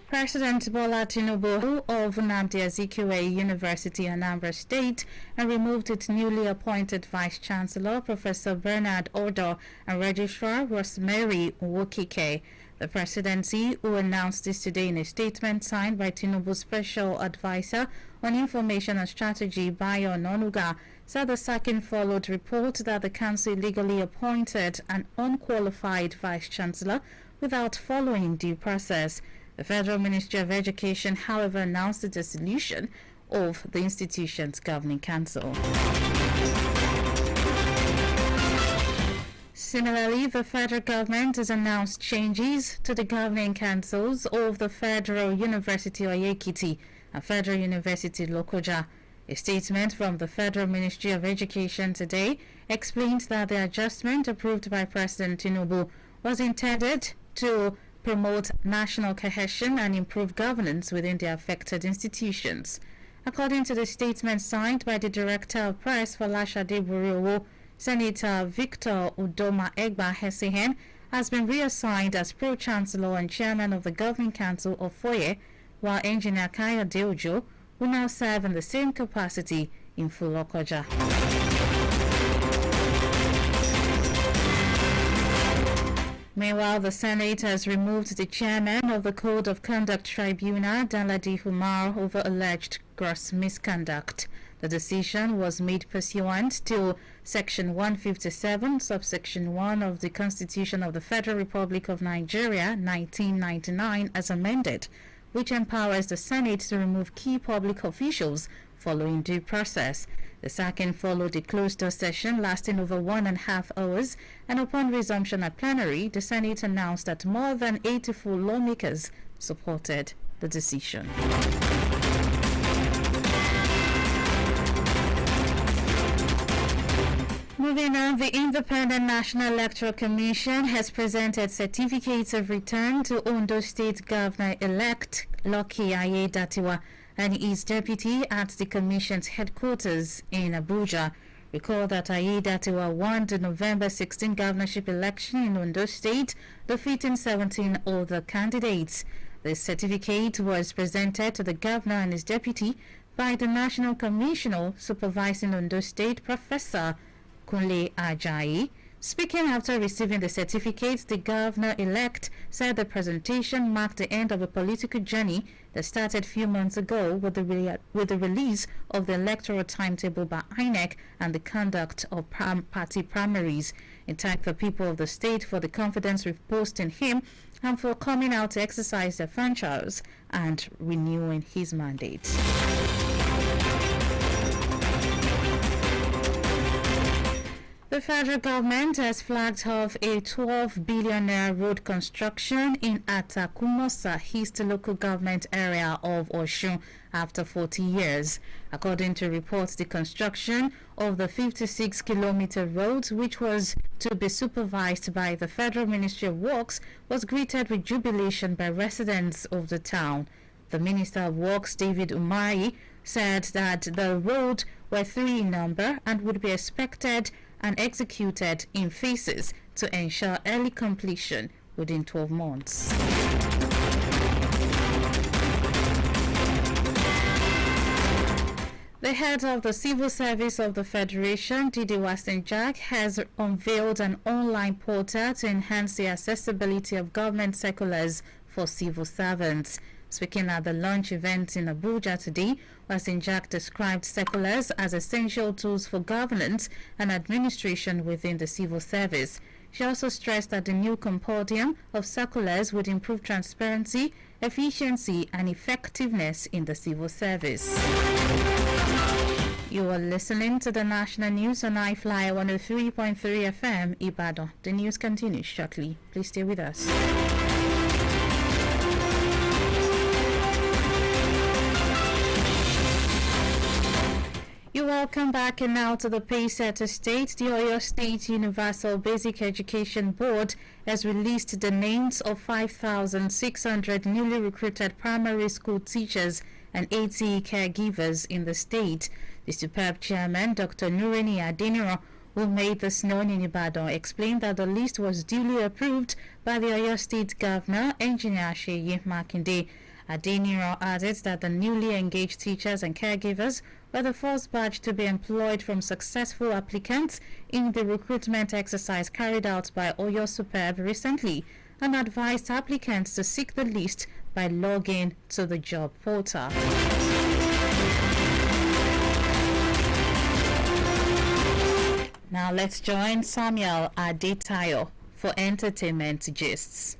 President Bola Tinubu of Nnamdi Azikiwe University, Anambra State, and removed its newly appointed Vice Chancellor, Professor Bernard Odo, and Registrar Rosemary Nwokike. The presidency, who announced this today in a statement signed by Tinubu's Special Advisor on Information and Strategy, Bayo Ononuga, said the sacking followed reports that the council illegally appointed an unqualified Vice Chancellor without following due process. The Federal Ministry of Education, however, announced the dissolution of the institution's governing council. Similarly, the federal government has announced changes to the governing councils of the Federal University Oyekiti and Federal University Lokoja. A statement from the Federal Ministry of Education today explained that the adjustment approved by President Tinubu was intended to promote national cohesion and improve governance within the affected institutions. According to the statement signed by the Director of Press for Lashade Buriowo, Senator Victor Udoma Egba Hesehen has been reassigned as Pro-Chancellor and Chairman of the Governing Council of FOYE, while Engineer Kaya Deojo will now serve in the same capacity in Fulokoja. Meanwhile, the Senate has removed the chairman of the Code of Conduct Tribunal, Daladi Humar, over alleged gross misconduct. The decision was made pursuant to Section 157, subsection 1 of the Constitution of the Federal Republic of Nigeria, 1999, as amended, which empowers the Senate to remove key public officials following due process. The sacking followed a closed-door session lasting over 1.5 hours, and upon resumption at plenary, the Senate announced that more than 84 lawmakers supported the decision. Moving on, the Independent National Electoral Commission has presented certificates of return to Ondo State Governor-elect Lucky Aiyedatiwa and his deputy at the Commission's headquarters in Abuja. Recall that Aiyedatiwa won the November 16 governorship election in Ondo State, defeating 17 other candidates. The certificate was presented to the governor and his deputy by the National Commissioner supervising Ondo State, Professor Kunle Ajayi. Speaking after receiving the certificate, the governor-elect said the presentation marked the end of a political journey that started a few months ago with the release of the electoral timetable by INEC and the conduct of party primaries. He thanked the people of the state for the confidence reposed in him and for coming out to exercise their franchise and renewing his mandate. The federal government has flagged off a 12 billion naira road construction in Atakumosa East local government area of Osun after 40 years. According to reports, the construction of the 56-kilometer road, which was to be supervised by the Federal Ministry of Works, was greeted with jubilation by residents of the town. The Minister of Works, David Umahi, said that the road were 3 in number and would be expected and executed in phases to ensure early completion within 12 months. The head of the Civil Service of the Federation, Didi Wastenjak, has unveiled an online portal to enhance the accessibility of government circulars for civil servants. Speaking at the launch event in Abuja today, Wastenjak described circulars as essential tools for governance and administration within the civil service. She also stressed that the new compendium of circulars would improve transparency, efficiency, and effectiveness in the civil service. You are listening to the national news on I-FLIER 103.3 FM, Ibadan. The news continues shortly. Please stay with us. You're welcome back, and now to the Paysetter State. The Oyo State Universal Basic Education Board has released the names of 5,600 newly recruited primary school teachers and 80 caregivers in the state. The superb chairman, Dr. Nureni Adeniro, who made this known in Ibadan, explained that the list was duly approved by the Oyo State Governor, Engineer Seyi Makinde. Adeniro added that the newly engaged teachers and caregivers were the first batch to be employed from successful applicants in the recruitment exercise carried out by Oyo Superb recently, and advised applicants to seek the list by logging to the job portal. Now let's join Samuel Adetayo for entertainment gists.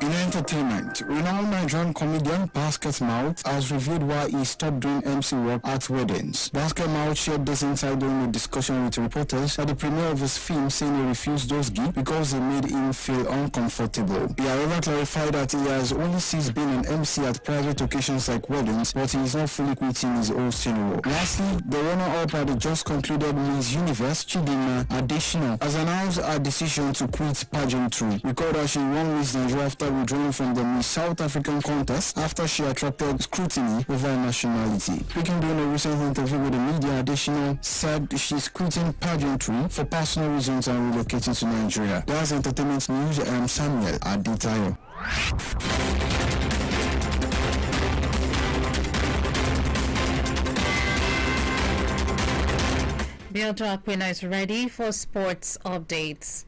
In entertainment, renowned Nigerian comedian Basket Mouth has revealed why he stopped doing MC work at weddings. Basket Mouth shared this insight during a discussion with reporters at the premiere of his film, saying he refused those gigs because they made him feel uncomfortable. He however clarified that he has only ceased being an MC at private occasions like weddings, but he is not fully quitting his hosting role. Lastly, the runner-up at the just concluded Miss Universe, Chidinma Adesina, has announced her decision to quit pageantry. Recall that she won Miss Nigeria after withdrawing from the Miss South African contest after she attracted scrutiny over her nationality. Speaking during a recent interview with the media, Adesina said she's quitting pageantry for personal reasons and relocating to Nigeria. That's entertainment news. I am Samuel Adetayo. Bill Aquino is ready for sports updates.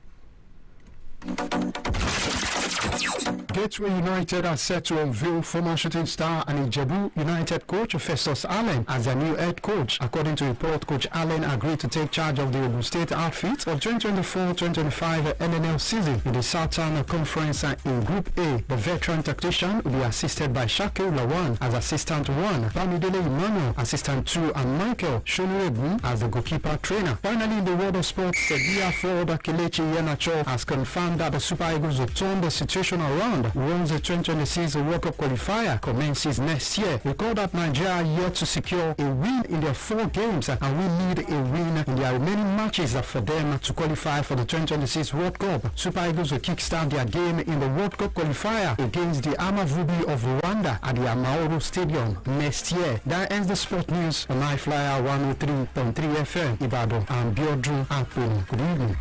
Gateway United are set to unveil former Shooting Star and Ijebu United coach Festus Allen as their new head coach. According to report, Coach Allen agreed to take charge of the Ogun State outfit for 2024-2025 NNL season in the Southern Conference in Group A. The veteran tactician will be assisted by Shakil Lawan as Assistant 1, Bamidele Emmanuel Assistant 2, and Michael Shonuegun as the goalkeeper trainer. Finally, in the world of sports, Serbia forward Kelechi Iheanacho has confirmed that the Super Eagles will turn the situation around once the 2026 World Cup qualifier commences next year. Recall that Nigeria are yet to secure a win in their 4 games and will need a win in their remaining matches for them to qualify for the 2026 World Cup. Super Eagles will kickstart their game in the World Cup qualifier against the Amavubi of Rwanda at the Amaoro Stadium next year. That ends the sport news on I-FLIER 103.3 FM Ibadan and Biodru Akponi. Good evening.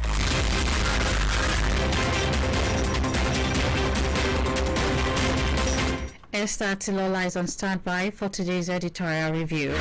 Esther Tilola is on standby for today's editorial review.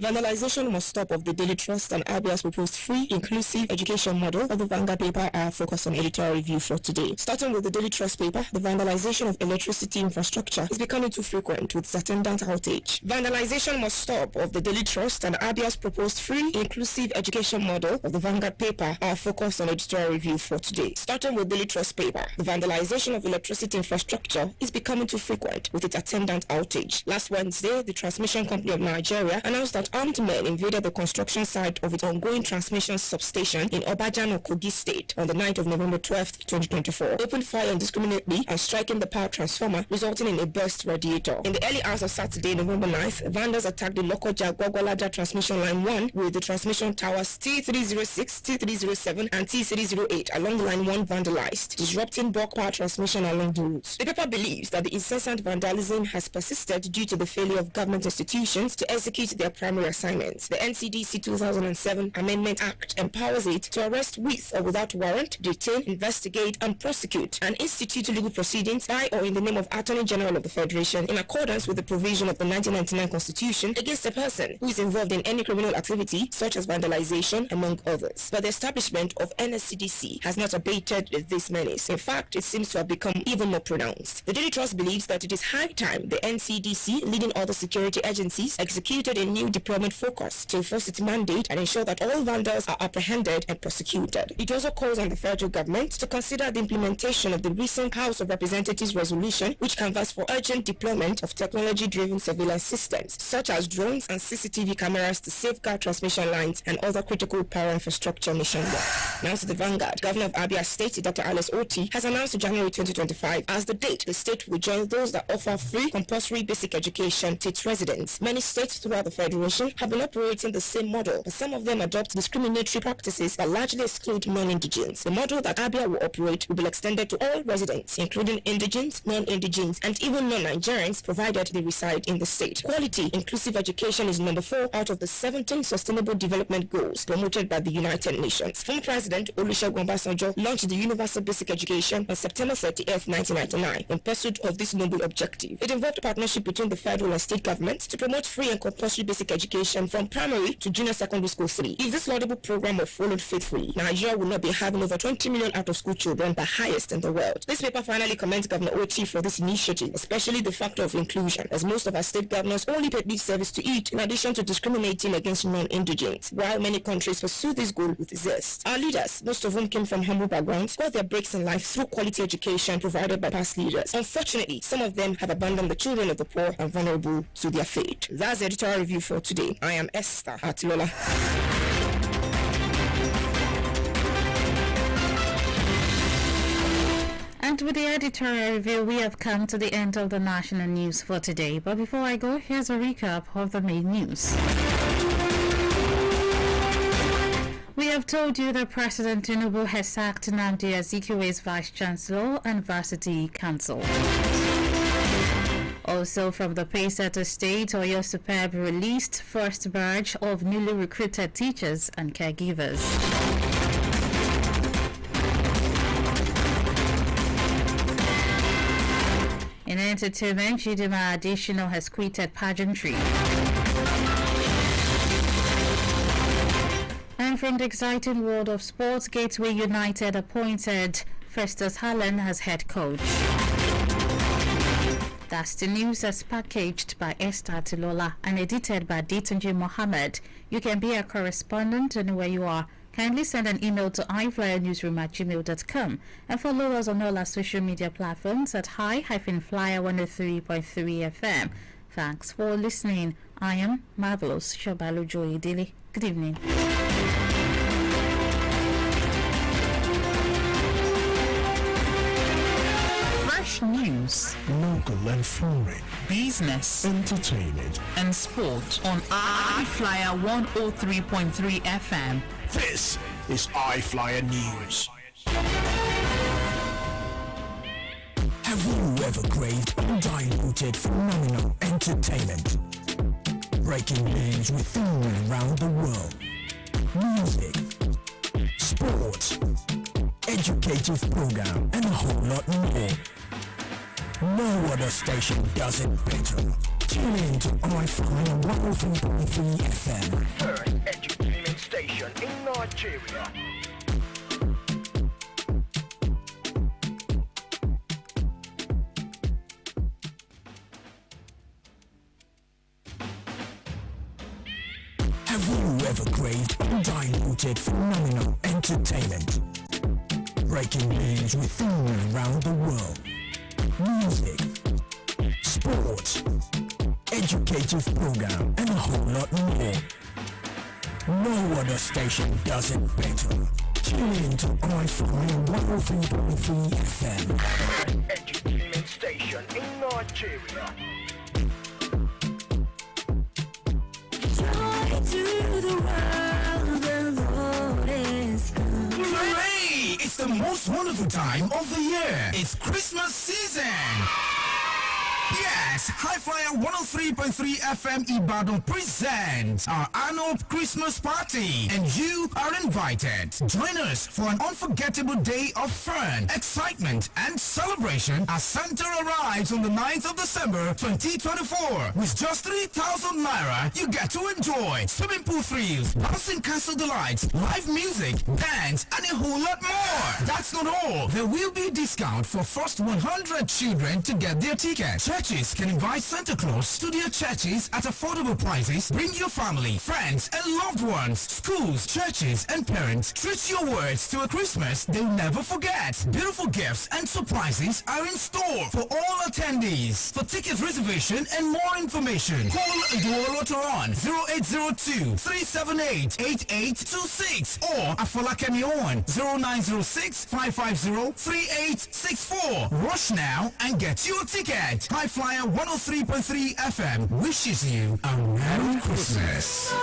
Vandalization must stop of the Daily Trust and Abia's proposed free, inclusive education model of the Vanguard paper are focused on editorial review for today. Starting with the Daily Trust paper, the vandalization of electricity infrastructure is becoming too frequent with its attendant outage. Vandalization must stop of the Daily Trust and Abia's proposed free, inclusive education model of the Vanguard paper are focused on editorial review for today. Starting with Daily Trust paper, the vandalization of electricity infrastructure is becoming too frequent with its attendant outage. Last Wednesday, the Transmission Company of Nigeria announced that armed men invaded the construction site of its ongoing transmission substation in Obajano, Kogi State on the 9th of November 12, 2024, opened fire indiscriminately and striking the power transformer, resulting in a burst radiator. In the early hours of Saturday, November 9th, vandals attacked the Lokoja Gwagwalada Transmission Line 1 with the transmission towers T306, T307, and T308 along the Line 1 vandalized, disrupting bulk power transmission along the route. The paper believes that the incessant vandalism has persisted due to the failure of government institutions to execute their primary assignments. The NCDC 2007 Amendment Act empowers it to arrest with or without warrant, detain, investigate, and prosecute and institute legal proceedings by or in the name of Attorney General of the Federation in accordance with the provision of the 1999 Constitution against a person who is involved in any criminal activity such as vandalization, among others. But the establishment of NSCDC has not abated this menace. In fact, it seems to have become even more pronounced. The Daily Trust believes that it is high time the NCDC, leading other security agencies, executed a new deployment focus to enforce its mandate and ensure that all vandals are apprehended and prosecuted. It also calls on the federal government to consider the implementation of the recent House of Representatives resolution, which canvassed for urgent deployment of technology-driven surveillance systems, such as drones and CCTV cameras to safeguard transmission lines and other critical power infrastructure nationwide. Now to the Vanguard. Governor of Abia State, Dr. Alice Oti, has announced January 2025 as the date the state will join those that offer free compulsory basic education to its residents. Many states throughout the federation have been operating the same model, but some of them adopt discriminatory practices that largely exclude non-indigens. The model that Abia will operate will be extended to all residents, including indigens, non-indigens, and even non-Nigerians, provided they reside in the state. Quality inclusive education is number 4 out of the 17 Sustainable Development Goals promoted by the United Nations. Former President Olusegun Obasanjo launched the Universal Basic Education on September 30th, 1999, in pursuit of this noble objective. It involved a partnership between the federal and state governments to promote free and compulsory basic education from primary to junior secondary school 3. If this laudable program were followed faithfully, Nigeria would not be having over 20 million out-of-school children, the highest in the world. This paper finally commends Governor Oti for this initiative, especially the factor of inclusion, as most of our state governors only paid lip service to it, in addition to discriminating against non-indigents, while many countries pursue this goal with zest. Our leaders, most of whom came from humble backgrounds, got their breaks in life through quality education provided by past leaders. Unfortunately, some of them have abandoned the children of the poor and vulnerable to their fate. That's the editorial review for today. I am Esther Atilola. And with the editorial review, we have come to the end of the national news for today. But before I go, here's a recap of the main news. We have told you that President Tinubu has sacked Nnamdi Azikiwe's Vice-Chancellor and Varsity Council. Also from the Paysetter State, Oyo Superb released first batch of newly recruited teachers and caregivers. In entertainment, Chidima Additional has quitted pageantry. And from the exciting world of sports, Gateway United appointed Festus Hallen as head coach. That's the news as packaged by Esther Tilola and edited by Ditunji Mohammed. You can be a correspondent anywhere you are. Kindly send an email to I-FLIER@gmail.com and follow us on all our social media platforms at Hi-FLIER 103.3 FM. Thanks for listening. I am Marvelous Shobalu Joy Dili. Good evening. Fresh news, local and foreign, business, entertainment, and sport on I-FLIER 103.3 FM. This is I-FLIER News. Have you ever craved undiluted, phenomenal entertainment? Breaking news within and around the world. Music, sports, educative program, and a whole lot more. No other station does it better. Tune in to I-FLIER 103.3 FM. First entertainment station in Nigeria. Have you ever craved undiluted, phenomenal entertainment? Breaking news within and around the world. Music, sports, educative program, and a whole lot more. No other station does it better. Tune in to I-FLIER 103.3 FM. Entertainment station in Nigeria. Hooray! It's the most wonderful time of the year. It's Christmas season. Yes, I-FLIER 103.3 FM Ibadan presents our annual Christmas party, and you are invited. Join us for an unforgettable day of fun, excitement, and celebration as Santa arrives on the 9th of December 2024. With just 3,000 naira, you get to enjoy swimming pool thrills, bouncing castle delights, live music, dance, and a whole lot more. That's not all. There will be a discount for first 100 children to get their tickets. Churches can invite Santa Claus to their churches at affordable prices. Bring your family, friends, and loved ones. Schools, churches, and parents treat your words to a Christmas they'll never forget. Beautiful gifts and surprises are in store for all attendees. For ticket reservation and more information, call Duoloto on 0802-378-8826 or Afolakemi on 0906-550-3864. Rush now and get your ticket. I-FLIER 103.3 FM wishes you a Merry Christmas.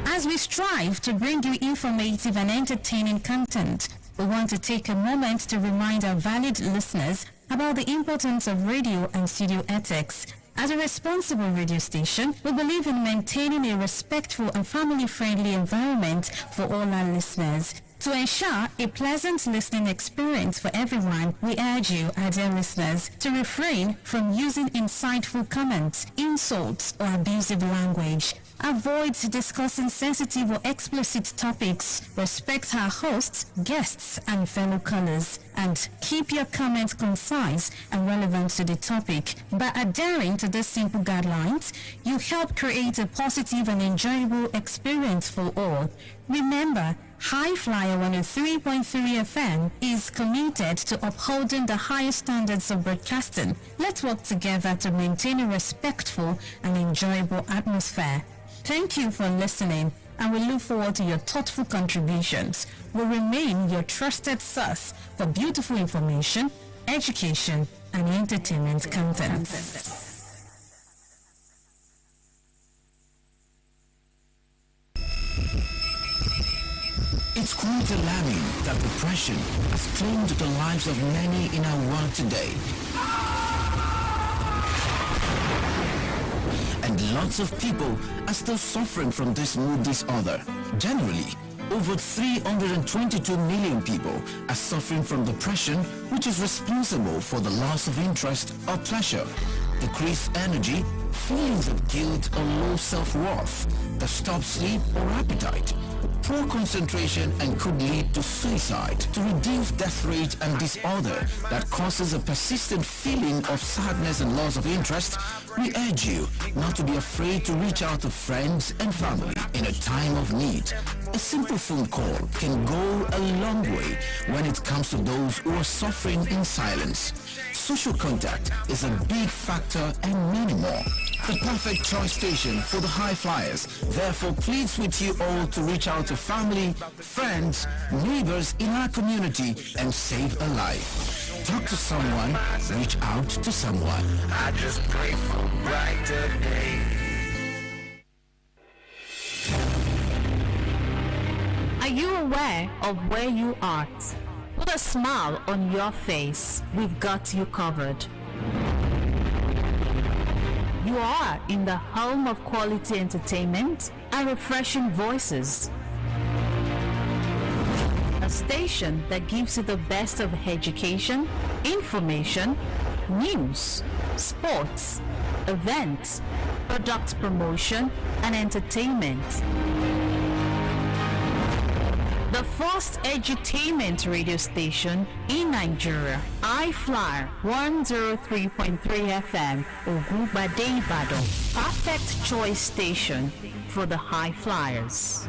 As we strive to bring you informative and entertaining content, we want to take a moment to remind our valued listeners about the importance of radio and studio ethics. As a responsible radio station, we believe in maintaining a respectful and family-friendly environment for all our listeners. To ensure a pleasant listening experience for everyone, we urge you, our dear listeners, to refrain from using insightful comments, insults, or abusive language. Avoid discussing sensitive or explicit topics. Respect our hosts, guests, and fellow callers. And keep your comments concise and relevant to the topic. By adhering to these simple guidelines, you help create a positive and enjoyable experience for all. Remember, I-FLIER 103.3 FM is committed to upholding the highest standards of broadcasting. Let's work together to maintain a respectful and enjoyable atmosphere. Thank you for listening, and we look forward to your thoughtful contributions. We remain your trusted source for beautiful information, education, and entertainment content. It's quite alarming that depression has claimed the lives of many in our world today. And lots of people are still suffering from this mood disorder. Generally, over 322 million people are suffering from depression, which is responsible for the loss of interest or pleasure, decreased energy, feelings of guilt or low self-worth, disturbed sleep or appetite, poor concentration, and could lead to suicide. To reduce death rate and disorder that causes a persistent feeling of sadness and loss of interest, we urge you not to be afraid to reach out to friends and family in a time of need. A simple phone call can go a long way when it comes to those who are suffering in silence. Social contact is a big factor and many more. The perfect choice station for the high flyers therefore pleads with you all to reach out to family, friends, neighbors in our community and save a life. Talk to someone, reach out to someone. I just pray for brighter days. Are you aware of where you are? Put a smile on your face. We've got you covered. You are in the home of quality entertainment and refreshing voices. A station that gives you the best of education, information, news, sports, events, product promotion, and entertainment. The first edutainment radio station in Nigeria, I-FLIER 103.3 FM, Ogunbade Ibadan. Perfect choice station for the high flyers.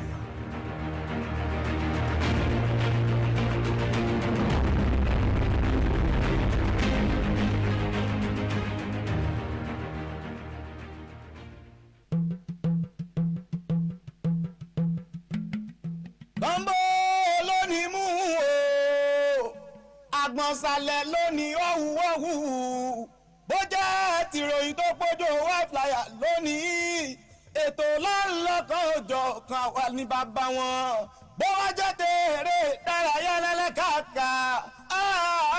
Agbọ̀nsalẹ̀ lónìí ọ̀hún bó jẹ́ tìròyìn tó pójó I-FLIER lónìí ètò lọ́lọ́kan òjò kan wà ní bàbá wọn bó wá jẹ́ tèrè dárayá lẹ́lẹ́kàkà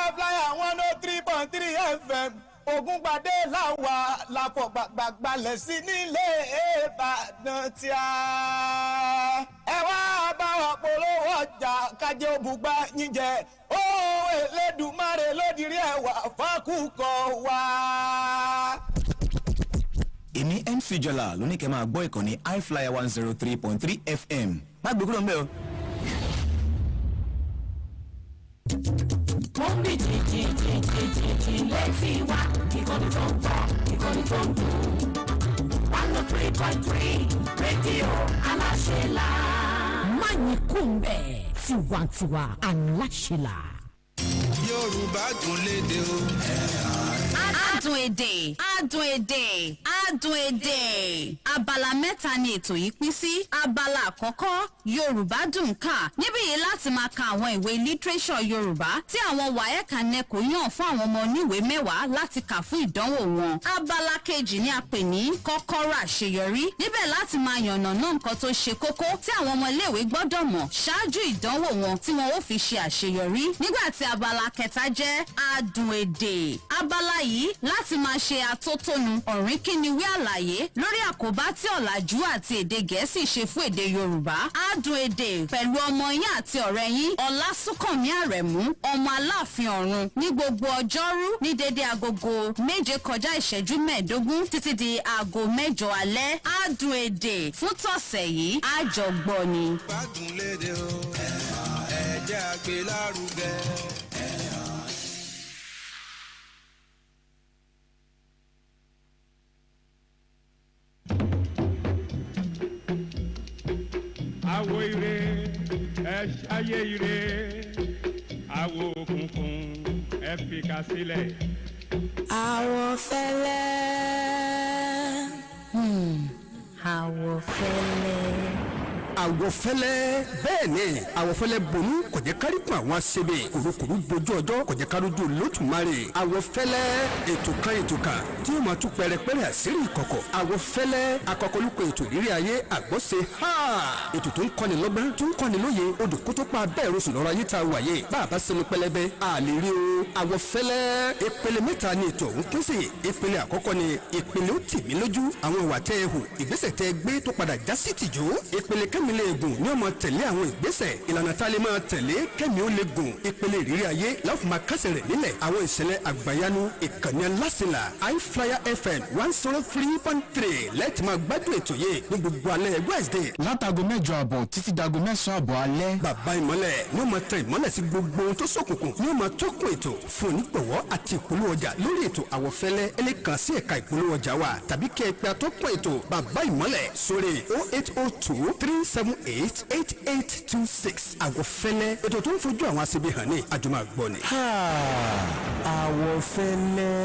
I-FLIER 103.3 FM Ògúngbadé làwà láfọ̀gbàgbàgbalẹ̀ sí nílé Ìbàdàn tí a. Ẹ wá bá wa polówó ọjà kájé òbúgbà yín jẹ ó Elédùmarè lódìrí ẹwà fákùkọ wa. Èmi MC Jọlá ló ní kẹ́ máa gbọ́ ìkànnì I-FLIER 103.3 FM. Má gbé kúrò ńbẹ̀ o. Mọ́mí jìjìjìjìjì létí wa ìkànnì tó ń bọ̀ ìkànnì tó ń dùn 103.3 rédíò aláṣẹ́lá. Máyì kúńbẹ̀ tiwantiwa aláṣẹ́lá. Yorùbá dùn lédè o. Adùn èdè, adùn èdè, adùn èdè. Abala mẹ́ta ni ètò yìí pín sí. Abala àkọ́kọ́ Yorùbá dùn kà. Níbí yìí láti máa ka àwọn ìwé literature Yorùbá tí àwọn WAEC NECO yàn fún àwọn ọmọ oníwèé mẹ́wàá láti kà fún ìdánwò wọn. Abala kejì ni a pè ní kọ́kọ́rọ́ àṣeyọrí. Níbẹ̀ láti máa yànnàná nǹkan tó ṣe kókó tí àwọn ọmọ iléèwé gbọ́dọ̀ mọ̀ ṣáájú ìdánwò wọn tí wọn ó fi ṣe àṣeyọrí. Nígbà tí abala kẹta jẹ́ adùn èdè. Abala yìí láti máa ṣe atótónu ọ̀rìnkíniwé àlàyé lórí àkóbá tí ọ̀làjú àti èdè Gẹ̀ẹ́sì ṣe fún èdè Yorùbá. Adùn èdè pẹ̀lú ọmọ yín àti ọ̀rẹ́ yín Ọlásùnkànmí Àrẹ̀mú ọmọ Aláàfin Ọ̀run ní gbogbo ọjọ́rú ní dédé agogo 7:15 títí di aago 8 alẹ́. Adùn èdè fún tọ̀sẹ̀ yìí àjọgbọ́ ni. Gbádùn lédè o ẹ jẹ́ àgbélárugẹ. Àwo ire ẹ ṣayé ire àwo òkùnkùn ẹ fìkà sílẹ̀. Àwọ̀ fẹ́lẹ́. Àwọ̀ fẹ́lẹ́. Àwọ̀fẹ́lẹ́ bẹ́ẹ̀ ni àwọ̀fẹ́lẹ́ bonú kò jẹ́ káríkùn àwọn aṣẹ́bẹ̀ kòrókòró bojú ọjọ́ kò jẹ́ kárójú Olódùmarè. Àwọ̀fẹ́lẹ́ ètò kan tí yóò máa tún pẹrẹpẹrẹ àṣírí ìkọ̀kọ̀. Àwọ̀fẹ́lẹ́ akọkọlùkọ ètò ìrírí ayé àgbọ̀ṣe ètò tó ń kọ́ni lọ́gbọ́n tó ń kọ́ni lóye odò kó tó pa bẹ́ẹ̀ rosù lọ́rọ̀ ayé tá a wáyé bàbá sínú pẹlẹbẹ àlè rí o. Àwọ̀fẹ́lẹ́ ìpele mẹ́ta ni ètò ọ̀hún pín sí. Ìpele àkọ́kọ́ ni ìpele ó tì mí lójú àwọn ìwà tẹ́ ẹ hù ìgbésẹ̀ tẹ́ ẹ gbé tó padà já sí tìjú. Ìpele kẹ́mi kẹ́mi lè gùn ní ọmọ tẹ̀lé àwọn ìgbésẹ̀ ìlànà tá a lè máa tẹ̀lé kẹ́mi ó lè gùn ìpele ìrírí ayé láti máa kásẹ̀ rẹ̀ nílẹ̀ àwọn ìṣẹ̀lẹ̀ àgbàyanu ìkànnì aláṣẹlà I-FLIER FM 103.3 lẹ́tì máa gbádùn ètò yìí ní gbogbo alẹ́ Wednesday. látago 8:00 títí dago 9:00 alẹ́. bàbá ìmọ́lẹ̀ ní ó máa tẹ ìmọ́lẹ̀ sí gbogbo ohun tó ṣókùnkùn ní ó máa tọ́kùn ètò fún onígbọ̀wọ́ àti ìpolówó ọjà lórí ètò àwọ̀fẹ́lẹ́ ẹlẹ́kàn sí ẹ̀ka ìpolówó ọjà wa tàbí kẹ́ ẹ pé atọ́kùn ètò bàbá ìmọ́lẹ̀ sórí 0802 378 8826 àwọ̀fẹ́lẹ́ ètò tó ń fojú àwọn aṣebi hàn ní àjùmọ̀ àgbọ̀ ni. àwọ̀fẹ́lẹ́.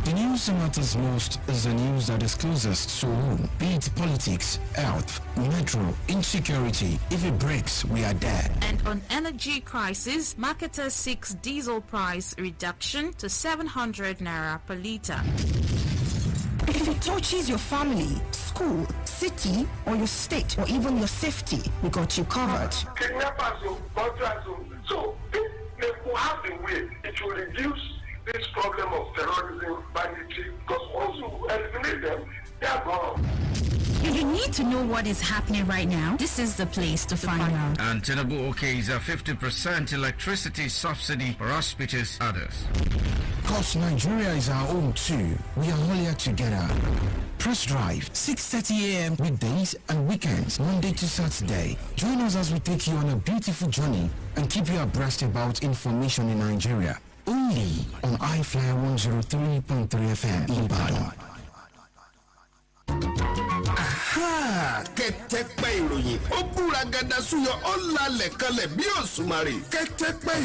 The news that matters most is the news that is closest to home, be it politics, health, metro, insecurity. If it breaks, we are there. And on energy crisis, marketers seeks diesel price reduction to 700 naira per litre. If it touches your family, school, city, or your state, or even your safety, we got you covered. Kidnappers, so if they could have a way, it will reduce this problem of terrorism, banditry, because once you eliminate them, they are gone. If you need to know what is happening right now, this is the place to find out. And Tinubu okays a 50% electricity subsidy for hospitals others. Because Nigeria is our home too. We are all here together. Press Drive, 6:30 a.m. weekdays and weekends, Monday to Saturday. Join us as we take you on a beautiful journey and keep you abreast about information in Nigeria. Only on I-FLIER 103.3 FM Ibadan. Kẹ́tẹ́pẹ́ ìròyìn ó búra gada súyọ ó lalẹ̀ kalẹ̀ bí òṣùmàrè. Kẹ́tẹ́pẹ́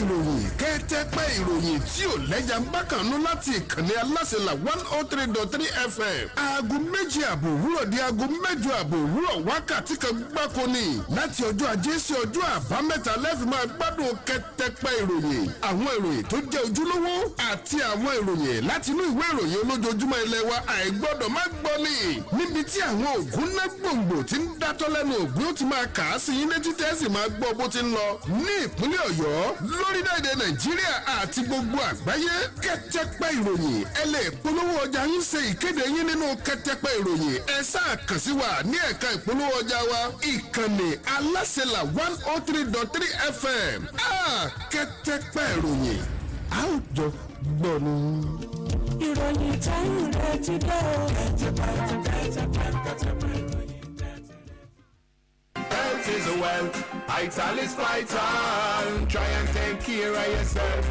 ìròyìn tí ò lẹ́jà bákanú láti ìkànnì aláṣẹlà 103.3 FM. aago 2:00 òwúrọ̀ di aago 8:00 òwúrọ̀ wákàtí kan gbáko ni. láti ọjọ́ ajé sí ọjọ́ àbámẹ́ta lẹ́fì máa gbádùn kẹ́tẹ́pẹ́ ìròyìn. àwọn ìròyìn tó jẹ́ ojúlówó àti àwọn ìròyìn láti inú ìwé ìròyìn olójoojúmọ́ ilé wa àìgbọ́dọ̀ má gbọ́ ni. níbi tí àwọn ògùn náà gbòǹgbò tí ń dátọ́ lẹ́nu ògùn ó ti máa kà á sí yín létí tẹ́sí máa gbọ́ bó ti ń lọ ní ìpínlẹ̀ Ọ̀yọ́ lórílẹ̀‐èdè Nàìjíríà àti gbogbo àgbáyé. Kẹ́tẹ́pẹ́ ìròyìn ẹ lè polówó ọjà yín ṣe ìkéde yín nínú Kẹ́tẹ́pẹ́ ìròyìn ẹ sáà kàn sí wa ní ẹ̀ka ìpolówó ọjà wa ìkànnì aláṣẹlà 103.3 FM. Kẹ́tẹ́pẹ́ ìròyìn a ó jọ gbọ́ ni. ìròyìn táyì rẹ̀ ti dé o. Health is wealth, Italy's vital. Try and take care of yourself.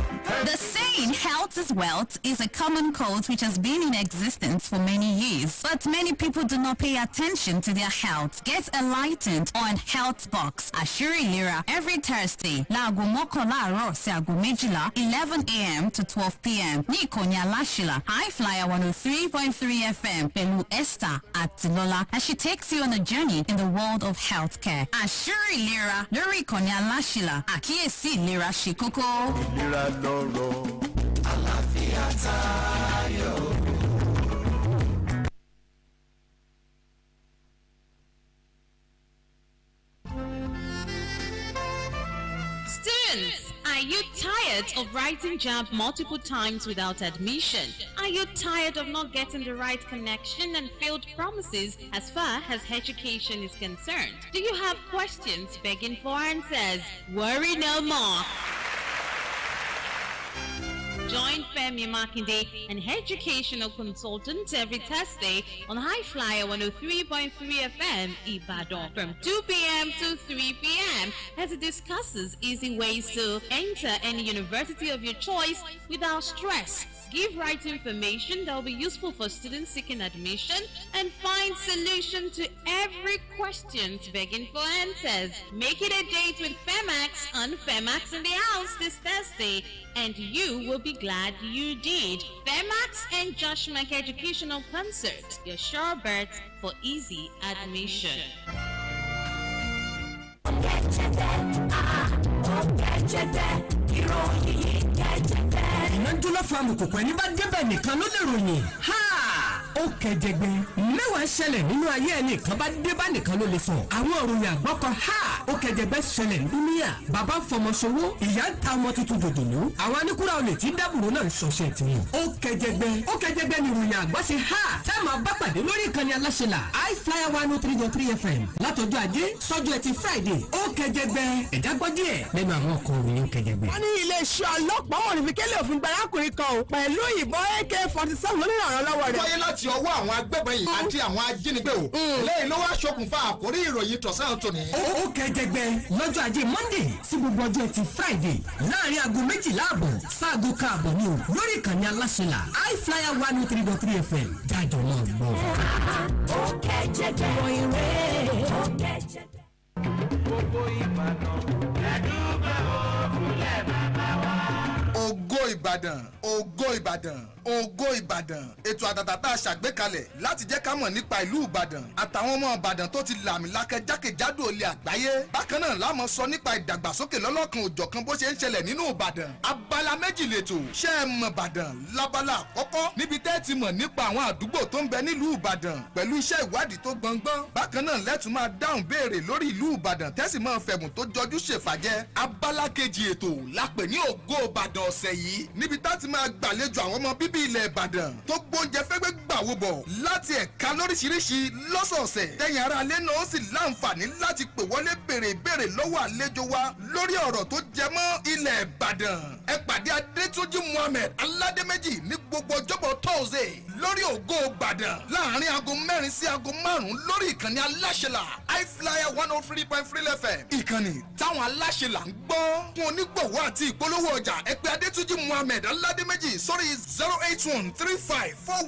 The saying health is wealth is a common quote which has been in existence for many years, but many people do not pay attention to their health. Get enlightened on Health Box, Ashuri Lira, every Thursday, Lago Mokola sí aago méjìlá, 11 a.m. to 12 p.m. Ní ìkànnì Aláṣẹlà, I-FLIER 103.3 FM, pẹ̀lú Esther Atilola, as she takes you on a journey in the world of healthcare. Ashuri Lira, lórí ìkànnì Aláṣẹlà, àkíyèsí ìlera ṣe kókó. Ìlera lọ́rọ̀, àlàáfíà tayọ. Students, are you tired of writing JAMB multiple times without admission? Are you tired of not getting the right connection and failed promises as far as education is concerned? Do you have questions begging for answers? Worry no more. Join Femi Makinde, an educational consultant, every Thursday on I-FLIER 103.3 FM Ibadan from 2 p.m. to 3 p.m. as he discusses easy ways to enter any university of your choice without stress. Give right information that will be useful for students seeking admission and find solution to every question begging for answers. Make it a date with FEMAX on FEMAX in the House this Thursday, and you will be glad you did. FEMAX and Josh Mack Educational Concert, your sure bet for easy admission. ìnájúlọ fún amùkùkù ẹni bá débẹ̀ nìkan ló lè ròyìn. ó kẹjẹgbẹ mẹ́wàá ṣẹlẹ̀ nínú ayé ẹni kan bá dé bá nìkan ló lè sọ àwọn òròyìn àgbọkọ ha ó kẹjẹgbẹ ṣẹlẹ̀ ní dúníyà bàbá fọmọṣowó ìyá ń ta ọmọ tuntun dòdòlú àwọn aníkúrà olè tí dábùrú náà ń ṣọṣẹ tiwọn ó kẹjẹgbẹ ní ìròyìn àgbọ ṣe ha tá a máa bá pàdé lórí ìkànnì aláṣẹlà I-FLIER 103.3 FM látọjọ́ ajé sọ́jọ́ ẹtì Friday ó kẹjẹgbẹ ẹ̀dá gbọ́ díẹ̀ lẹ́nu àwọn ọkọ̀ òròyìn kẹjẹgbẹ. wọ́n ní iléeṣẹ́ ọlọ́pàá wọn ní fikẹ́lẹ́ òfin gba arákùnrin kan o pẹ̀lú ìbọn AK-47 lórí ìrànlọ́wọ́ lọ́wọ́ rẹ̀. wáyé láti ọwọ́ àwọn agbébọn yìí àti àwọn ajínigbé o. lẹ́yìn ló wá ṣokùnfà àkórí ìròyìn tọ̀sán tòní. ó kẹjẹgbẹ lọ́jọ́ ajé Monday sí gbogbo ọjọ́ ẹtì Friday láàrin aago 12 ààbọ̀ sáago káàbọ̀ ni o lórí ìkànnì aláṣẹlà I-FLIER 103.3 FM jájọ náà gbọ́. ó kẹjẹgbẹ ìrè ó kẹjẹgbẹ. gbogbo Ìbàdàn ẹ̀dúgbà òfúlẹ̀ bàbá wa. Ògo Ìbàdàn, Ògo Ìbàdàn, Ògo Ìbàdàn. Ètò àtàtà tá a ṣàgbékalẹ̀ láti jẹ́ ká mọ̀ nípa ìlú Ìbàdàn àtàwọn ọmọ Ìbàdàn tó ti làmìlakẹ jákèjádò ilẹ̀ àgbáyé. Bákan náà la máa sọ nípa ìdàgbàsókè lọ́lọ́kan òjọ̀kan bó ṣe ń ṣẹlẹ̀ nínú Ìbàdàn. Abala méjì lètò ṣé ẹ mọ̀ Ìbàdàn lábala àkọ́kọ́ níbi tẹ́ ti mọ̀ nípa àwọn àdúgbò tó ń bẹ nílùú Ìbàdàn pẹ̀lú iṣẹ́ ìwádìí tó gbọngbọ́n. Bákan náà lẹ́tùn máa dáhùn béèrè lórí ìlú Ìbàdàn tẹ́sí máa fẹ̀mù tó jọjú ṣèfàjẹ́. Abala kejì ètò la pè ní Ògo Ìbàdàn ọ̀sẹ̀ yìí níbi tá ti máa gbàlejò àwọn ọmọ bíbí ilẹ̀ Ìbàdàn tó gbóúnjẹ fẹ́gbẹ́ gbàwó bọ̀ láti ẹ̀ka lóríṣiríṣi lọ́sọ̀ọ̀sẹ̀ tẹ̀yìn ara alẹ́ náà ó sì láǹfààní láti pè wọlé béèrè ìbéèrè lọ́wọ́ àlejò wa lórí ọ̀rọ̀ tó jẹ mọ́ ilẹ̀ Ìbàdàn. Ẹ pàdé Adétúnjí Muhammed Aládéméjì ní gbogbo ọjọ́bọ̀ Thursday lórí Ògo Ìbàdàn láàrin aago 4 sí aago 5 lórí ìkànnì aláṣẹlà I-FLIER 103.3 FM. Ìkànnì táwọn aláṣẹlà ń gbọ́ fún onígbọ̀wọ́ àti ìpolówó ọjà ẹ pè Adétúnjí Muhammed Aládéméjì sórí 0813541